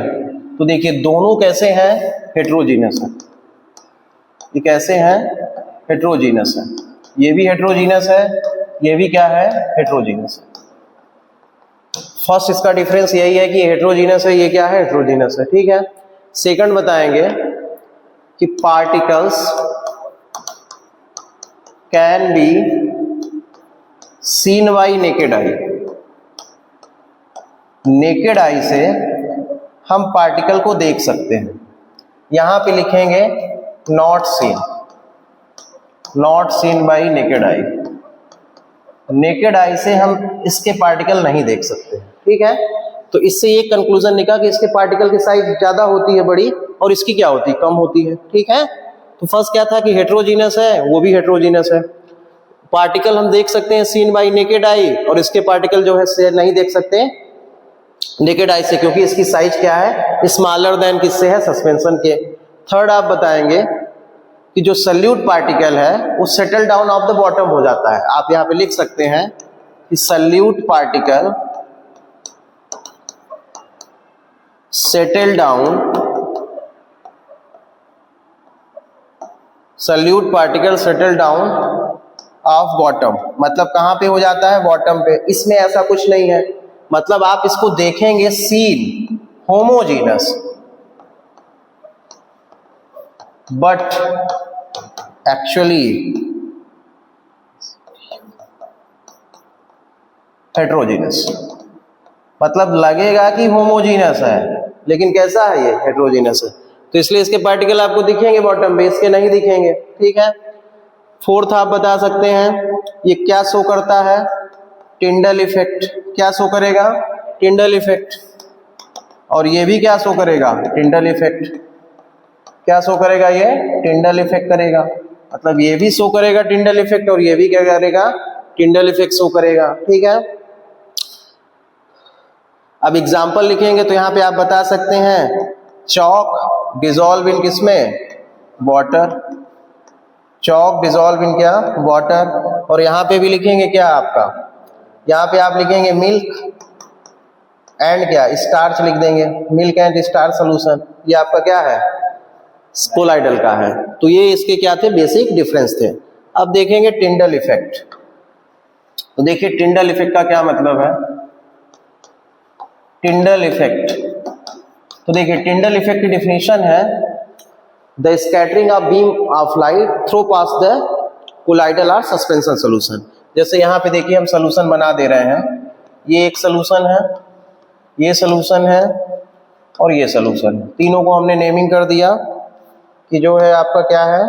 तो देखिए दोनों कैसे हैं हेट्रोजीनस है, ये कैसे हैं हेट्रोजीनस है, ये भी हेट्रोजीनस है, ये भी क्या है हेट्रोजीनस है। फर्स्ट इसका डिफरेंस यही है कि हेट्रोजीनस है, ये क्या है हेट्रोजीनस है, ठीक है। सेकंड बताएंगे कि particles can be seen by naked eye, naked eye से हम पार्टिकल को देख सकते हैं, यहां पे लिखेंगे not seen by naked eye, naked eye से हम इसके पार्टिकल नहीं देख सकते, ठीक है। तो इससे ये कंक्लूजन निकला कि इसके पार्टिकल की साइज ज्यादा होती है बड़ी और इसकी क्या होती है कम होती है, ठीक है। तो फर्स्ट क्या था कि हेट्रोजीनस है, वो भी हेट्रोजीनस है, पार्टिकल हम देख सकते हैं सीन बाई नेकेड आई और इसके पार्टिकल जो है से नहीं देख सकते नेकेड आई से, क्योंकि इसकी साइज क्या है स्मॉलर देन किससे है सस्पेंशन के। थर्ड आप बताएंगे कि जो सल्यूट पार्टिकल है वो settle down of the bottom हो जाता है। आप यहां पे लिख सकते हैं कि solute particle settle down, solute particle settle down of bottom, मतलब कहां पे हो जाता है, बॉटम पे। इसमें ऐसा कुछ नहीं है, मतलब आप इसको देखेंगे seen homogeneous but actually heterogeneous, मतलब लगेगा कि होमोजीनस है लेकिन कैसा है, ये हेट्रोजीनस है। तो इसलिए इसके पार्टिकल आपको दिखेंगे बॉटम पे, इसके नहीं दिखेंगे, ठीक है। फोर्थ आप बता सकते हैं ये क्या शो करता है, टिंडल इफेक्ट। क्या शो करेगा, टिंडल इफेक्ट। और ये भी क्या शो करेगा, टिंडल इफेक्ट। क्या शो करेगा, ये टिंडल इफेक्ट करेगा, मतलब ये भी शो करेगा टिंडल इफेक्ट और ये भी क्या करेगा, टिंडल इफेक्ट शो करेगा, ठीक है। अब एग्जाम्पल लिखेंगे तो यहां पे आप बता सकते हैं चॉक डिजॉल्व इन किसमें, वाटर। चॉक डिजॉल्व इन क्या, वाटर। और यहां पे भी लिखेंगे क्या आपका, यहां पे आप लिखेंगे मिल्क एंड क्या, स्टार्च लिख देंगे, मिल्क एंड स्टार्च सोल्यूशन। ये आपका क्या है, कोलाइडल का है। तो ये इसके क्या थे, बेसिक डिफरेंस थे। अब देखेंगे टिंडल इफेक्ट। तो देखिए टिंडल इफेक्ट का क्या मतलब है, टिंडल इफेक्ट। तो देखिए टिंडल इफेक्ट की डिफिनेशन है the scattering of beam of light through pass the colloidal और सस्पेंशन सोल्यूशन। जैसे यहाँ पे देखिए हम सोल्यूशन बना दे रहे हैं, ये एक सोल्यूशन है, ये सोल्यूशन है और ये सोल्यूशन है। तीनों को हमने नेमिंग कर दिया कि जो है आपका क्या है,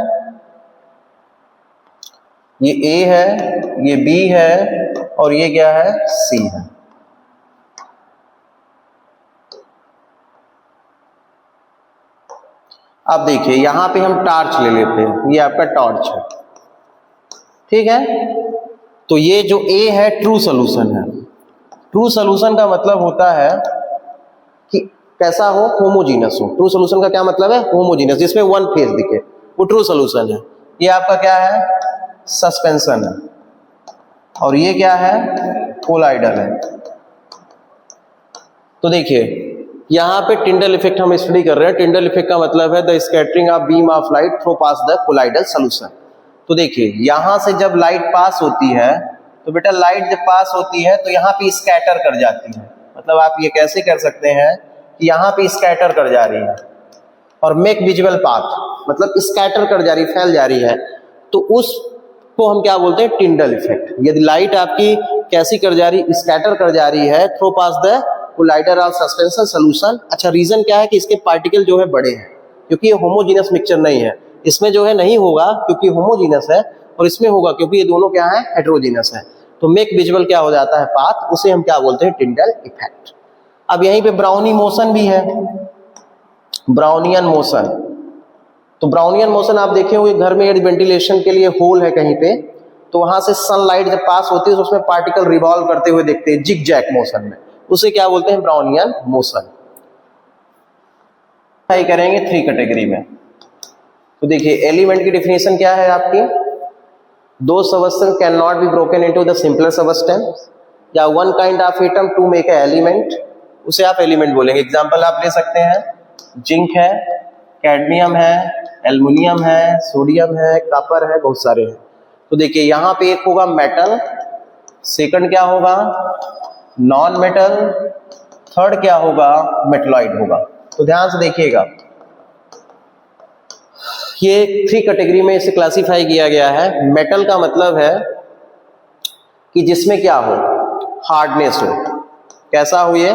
ये ए है, ये बी है और ये क्या है, सी है। अब देखिए यहां पे हम टार्च ले लेते हैं, ये आपका टॉर्च है, ठीक है। तो ये जो ए है ट्रू सॉल्यूशन है। ट्रू सॉल्यूशन का मतलब होता है कि कैसा हो, होमोजीनस हो। ट्रू सॉल्यूशन का क्या मतलब है, होमोजीनस, जिसमें वन फेज दिखे, वो ट्रू सॉल्यूशन है। ये आपका क्या है, सस्पेंशन है और ये क्या है, कोलाइडल है। तो देखिए यहाँ पे टिंडल इफेक्ट हम स्टडी कर रहे हैं। टिंडल इफेक्ट का मतलब है the scattering of beam of light through pass the colloidal solution. तो देखिए यहां से जब लाइट पास होती है तो बेटा लाइट जब पास होती है तो यहाँ पे स्कैटर कर जाती है। मतलब आप ये कैसे कर सकते हैं कि यहाँ पे स्कैटर कर जा रही है और मेक विजुअल पाथ, मतलब स्कैटर कर जा रही, फैल जा रही है, तो उसको हम क्या बोलते हैं, टिंडल इफेक्ट। यदि लाइट आपकी कैसी कर जा रही, स्कैटर कर जा रही है थ्रू पास द कोलाइडल और सस्पेंशन सोल्यूशन। अच्छा रीजन क्या है कि इसके पार्टिकल जो है बड़े हैं, क्योंकि ये होमोजीनस मिक्सचर नहीं है। इसमें जो है नहीं होगा क्योंकि होमोजीनस है, और इसमें होगा क्योंकि ये दोनों क्या है, हेटेरोजीनस है। तो मेक विजुअल क्या हो जाता है, पाथ, उसे हम क्या बोलते हैं, टिंडल इफेक्ट। अब यहीं पे ब्राउनी मोशन भी है, ब्राउनियन मोशन। तो ब्राउनियन मोशन आप देखे होंगे घर में यदि वेंटिलेशन के लिए होल है कहीं पे, तो वहां से सनलाइट जब पास होती है तो उसमें पार्टिकल रिवॉल्व करते हुए देखते हैं जिग जैक मोशन में, उसे क्या बोलते हैं, ब्राउनियन मोशन। करेंगे 3 कैटेगरी में। तो देखिए एलिमेंट की डिफिनेशन क्या है आपकी, दो substance can not be broken into the simpler substance, या one kind of atom to make a element, उसे आप एलिमेंट बोलेंगे। एग्जांपल आप ले सकते हैं, जिंक है, कैडमियम है, एल्युमिनियम है, सोडियम है, कॉपर है, बहुत सारे हैं। तो देखिए यहाँ पे एक होगा मेटल, सेकंड क्या होगा, नॉन मेटल, थर्ड क्या होगा, मेटलॉइड होगा। तो ध्यान से देखिएगा, ये 3 कैटेगरी में इसे क्लासिफाई किया गया है। मेटल का मतलब है कि जिसमें क्या हो, हार्डनेस हो, कैसा हो, ये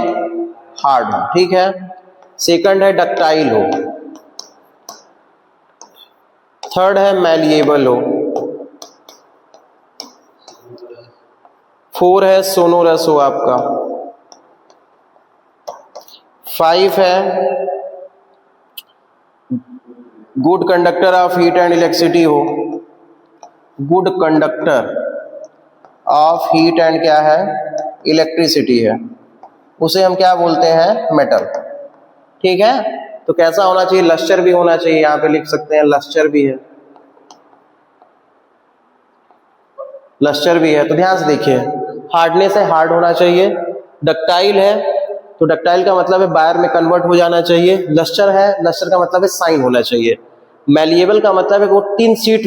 हार्ड हो, ठीक है। सेकंड है डक्टाइल हो, थर्ड है मैलिएबल हो, फोर है सोनोरस हो आपका, 5 है good conductor of heat and electricity हो, good conductor of heat and क्या है, इलेक्ट्रिसिटी है, उसे हम क्या बोलते हैं, मेटल, ठीक है। तो कैसा होना चाहिए, लस्टर भी होना चाहिए, यहाँ पे लिख सकते हैं लस्टर भी है, लस्टर भी है। तो ध्यान से देखिए, हार्डनेस है, हार्ड होना चाहिए। डक्टाइल है तो डक्टाइल का मतलब है बायर में कन्वर्ट हो जाना चाहिए। लस्टर है, लस्टर का मतलब है साइन होना चाहिए। मैलिएबल का मतलब है वो 3 सीट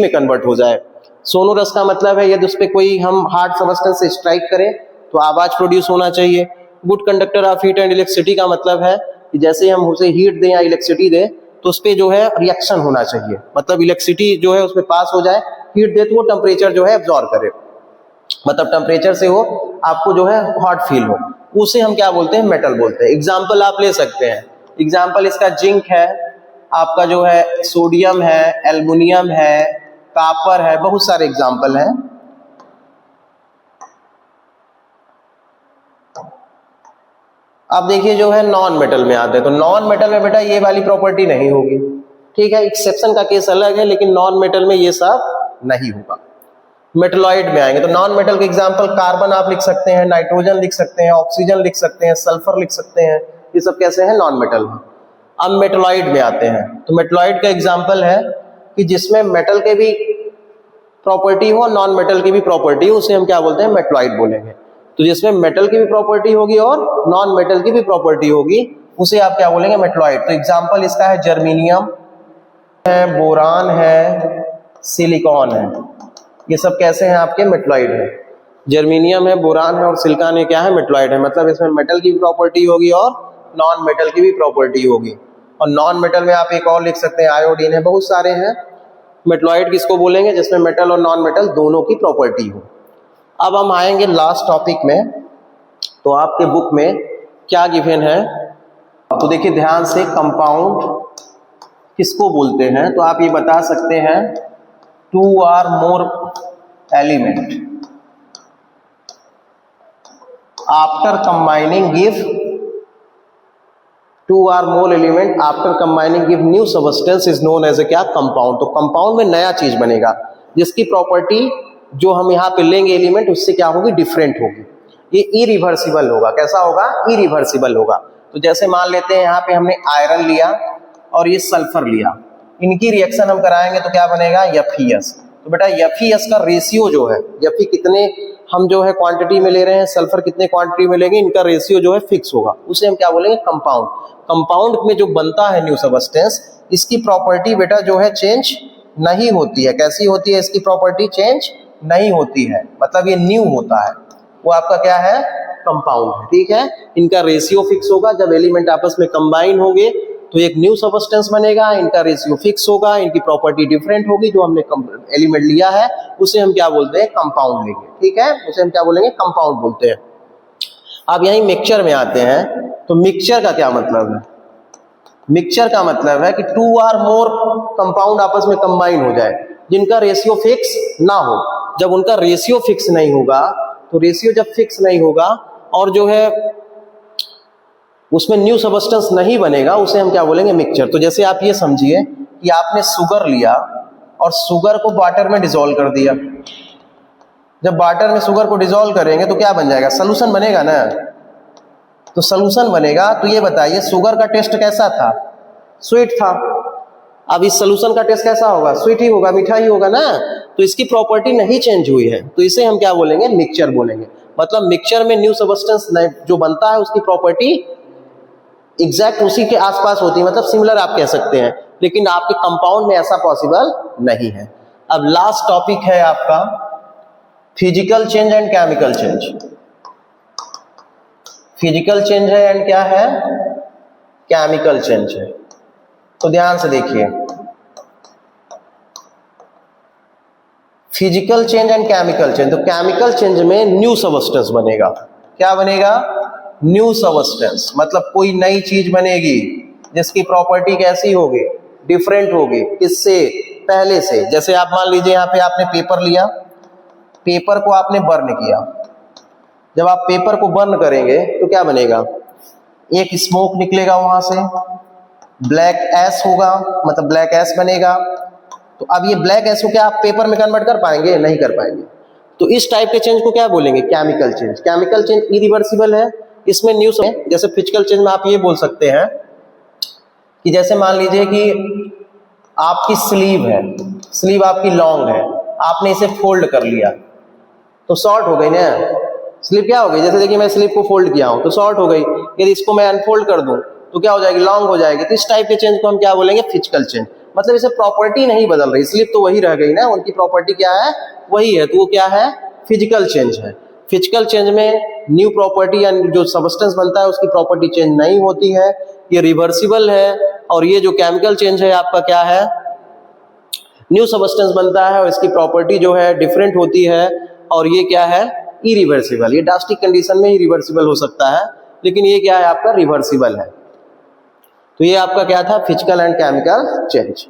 में कन्वर्ट हो जाए। सोनोरस का मतलब है यदि उस पर कोई हम हार्ड सबस्टेंस से स्ट्राइक करें तो आवाज प्रोड्यूस होना चाहिए। Good conductor of heat and electricity का मतलब है कि जैसे हम उसे हीट दें या इलेक्ट्रिसिटी दें तो उस पर जो है रिएक्शन होना चाहिए, मतलब इलेक्ट्रिसिटी जो है उस पर पास हो जाए। हीट दे तो वो टेम्परेचर जो है एब्जॉर्ब करे, मतलब टेम्परेचर से वो आपको जो है हॉट फील हो, उसे हम क्या बोलते हैं, मेटल बोलते हैं। एग्जाम्पल आप ले सकते हैं, एग्जाम्पल इसका जिंक है, आपका जो है सोडियम है, एल्युमिनियम है, कॉपर है, बहुत सारे एग्जाम्पल हैं। अब देखिए जो है नॉन मेटल में आते हैं, तो नॉन मेटल में बेटा ये वाली प्रॉपर्टी नहीं होगी, ठीक है। एक्सेप्शन का केस अलग है, लेकिन नॉन मेटल में ये सब नहीं होगा। मेटलॉइड में आएंगे तो नॉन मेटल के एग्जांपल कार्बन आप लिख सकते हैं, नाइट्रोजन लिख सकते हैं, ऑक्सीजन लिख सकते हैं, सल्फर लिख सकते हैं, ये सब कैसे हैं, नॉन मेटल में। अब मेटलॉइड में आते हैं, तो मेटलॉइड का एग्जांपल है कि जिसमें मेटल के भी प्रॉपर्टी हो, नॉन मेटल की भी प्रॉपर्टी हो, उसे हम क्या बोलते हैं, मेटलॉइड बोलेंगे। तो जिसमें मेटल की भी प्रॉपर्टी होगी और नॉन मेटल की भी प्रॉपर्टी होगी, उसे आप क्या बोलेंगे, मेटलॉइड। तो एग्जांपल इसका है जर्मेनियम है, बोरान है, सिलिकॉन है, ये सब कैसे हैं, आपके मेटलॉइड है। जर्मेनियम है, बोरान है और सिलिकॉन है, क्या है, मेटलॉइड है। मतलब इसमें मेटल की भी प्रॉपर्टी होगी और नॉन मेटल की भी प्रॉपर्टी होगी। और नॉन मेटल में आप एक और लिख सकते हैं, आयोडीन है, बहुत सारे हैं। मेटलॉइड किसको बोलेंगे, जिसमें मेटल और नॉन मेटल दोनों की प्रॉपर्टी हो। अब हम आएंगे लास्ट टॉपिक में, तो आपके बुक में क्या गिवन है, तो देखिए ध्यान से, कंपाउंड किसको बोलते हैं, तो आप ये बता सकते हैं 2 or more element after combining give 2 or more element after combining give new substance is known as a क्या, कंपाउंड। तो कंपाउंड में नया चीज बनेगा जिसकी प्रॉपर्टी जो हम यहाँ पे लेंगे एलिमेंट, उससे क्या होगी, डिफरेंट होगी। ये इरिवर्सिबल होगा। कैसा होगा, इरिवर्सिबल होगा। तो जैसे मान लेते हैं यहाँ पे हमने आयरन लिया और ये सल्फर लिया, इनकी रिएक्शन हम कराएंगे तो क्या बनेगा, Fe(S). तो बेटा Fe(S) का रेशियो जो है, Fe कितने हम जो है क्वांटिटी में ले रहे हैं, सल्फर कितने क्वांटिटी में लेंगे, इनका रेशियो जो है फिक्स होगा, उसे हम क्या बोलेंगे, कंपाउंड। कंपाउंड में जो बनता है न्यू सबस्टेंस, इसकी प्रॉपर्टी बेटा जो है चेंज नहीं होती है। कैसी होती है, इसकी प्रॉपर्टी चेंज नहीं होती है, मतलब ये न्यू होता है, वो आपका क्या है, कंपाउंड है, ठीक है। इनका रेशियो फिक्स होगा, जब एलिमेंट आपस में कंबाइन होंगे तो एक न्यू सबस्टेंस बनेगा, इनका रेशियो फिक्स होगा, इनकी प्रॉपर्टी डिफरेंट होगी, जो हमने एलिमेंट लिया है उसे हम क्या बोलते हैं, कंपाउंड लेंगे, ठीक है, उसे हम क्या बोलेंगे, कंपाउंड बोलते हैं। अब यही मिक्सचर में आते हैं, तो मिक्सचर का क्या मतलब है, मिक्सचर का मतलब है कि 2 or more कंपाउंड आपस में कंबाइन हो जाए जिनका रेशियो फिक्स ना हो। जब उनका रेशियो फिक्स नहीं होगा, तो रेशियो जब फिक्स नहीं होगा और जो है उसमें न्यू सबस्टेंस नहीं बनेगा, उसे हम क्या बोलेंगे, मिक्सचर। तो जैसे आप ये समझिए कि आपने शुगर लिया और शुगर को वाटर में डिसॉल्व कर दिया। जब वाटर में शुगर को डिसॉल्व करेंगे तो क्या बन जाएगा, सॉल्यूशन बनेगा ना। तो सॉल्यूशन बनेगा, तो ये बताइए शुगर का टेस्ट कैसा था, स्वीट था। अब इस सॉल्यूशन का टेस्ट कैसा होगा, स्वीट ही होगा, मीठा ही होगा ना। तो इसकी प्रॉपर्टी नहीं चेंज हुई है, तो इसे हम क्या बोलेंगे, मिक्सचर बोलेंगे। मतलब मिक्सचर में न्यू सबस्टेंस जो बनता है उसकी प्रॉपर्टी एग्जैक्ट उसी के आसपास होती है, मतलब सिमिलर आप कह सकते हैं, लेकिन आपके कंपाउंड में ऐसा पॉसिबल नहीं है। अब लास्ट टॉपिक है आपका physical change and chemical change. Physical change है एंड क्या है, केमिकल चेंज है। तो ध्यान से देखिए, physical change and chemical change. तो केमिकल चेंज में न्यू सबस्टेंस बनेगा, क्या बनेगा, न्यू सबस्टेंस, मतलब कोई नई चीज बनेगी जिसकी प्रॉपर्टी कैसी होगी, डिफरेंट होगी, किससे, पहले से। जैसे आप मान लीजिए यहाँ पे आपने पेपर लिया, पेपर को आपने बर्न किया। जब आप पेपर को बर्न करेंगे तो क्या बनेगा, एक स्मोक निकलेगा वहां से, ब्लैक एश होगा, मतलब ब्लैक एश बनेगा। तो अब ये ब्लैक एश को क्या आप पेपर में कन्वर्ट कर पाएंगे, नहीं कर पाएंगे। तो इस टाइप के चेंज को क्या बोलेंगे, chemical change. Chemical change irreversible है, इसमें न्यू, जैसे फिजिकल चेंज में आप ये बोल सकते हैं कि जैसे मान लीजिए कि आपकी स्लीव है, स्लीव आपकी लॉन्ग है, आपने इसे फोल्ड कर लिया तो शॉर्ट हो गई ना स्लिप। क्या हो गई, जैसे देखिए मैं स्लिप को फोल्ड किया हूं तो शॉर्ट हो गई। यदि इसको मैं अनफोल्ड कर दूं तो क्या हो जाएगी, लॉन्ग हो जाएगी। तो इस टाइप के चेंज को हम क्या बोलेंगे, फिजिकल चेंज। मतलब इसे प्रॉपर्टी नहीं बदल रही, स्लिप तो वही रह गई ना, उनकी प्रॉपर्टी क्या है, वही है, तो वो क्या है, फिजिकल चेंज है। फिजिकल चेंज में न्यू प्रॉपर्टी या जो सबस्टेंस बनता है उसकी प्रॉपर्टी चेंज नहीं होती है, ये रिवर्सिबल है। और ये जो केमिकल चेंज है आपका क्या है, न्यू सबस्टेंस बनता है और इसकी प्रॉपर्टी जो है डिफरेंट होती है, और ये क्या है, इरिवर्सिबल। ये ड्रास्टिक कंडीशन में ही रिवर्सिबल हो सकता है, लेकिन ये क्या है आपका, रिवर्सिबल है। तो ये आपका क्या था, फिजिकल एंड केमिकल चेंज।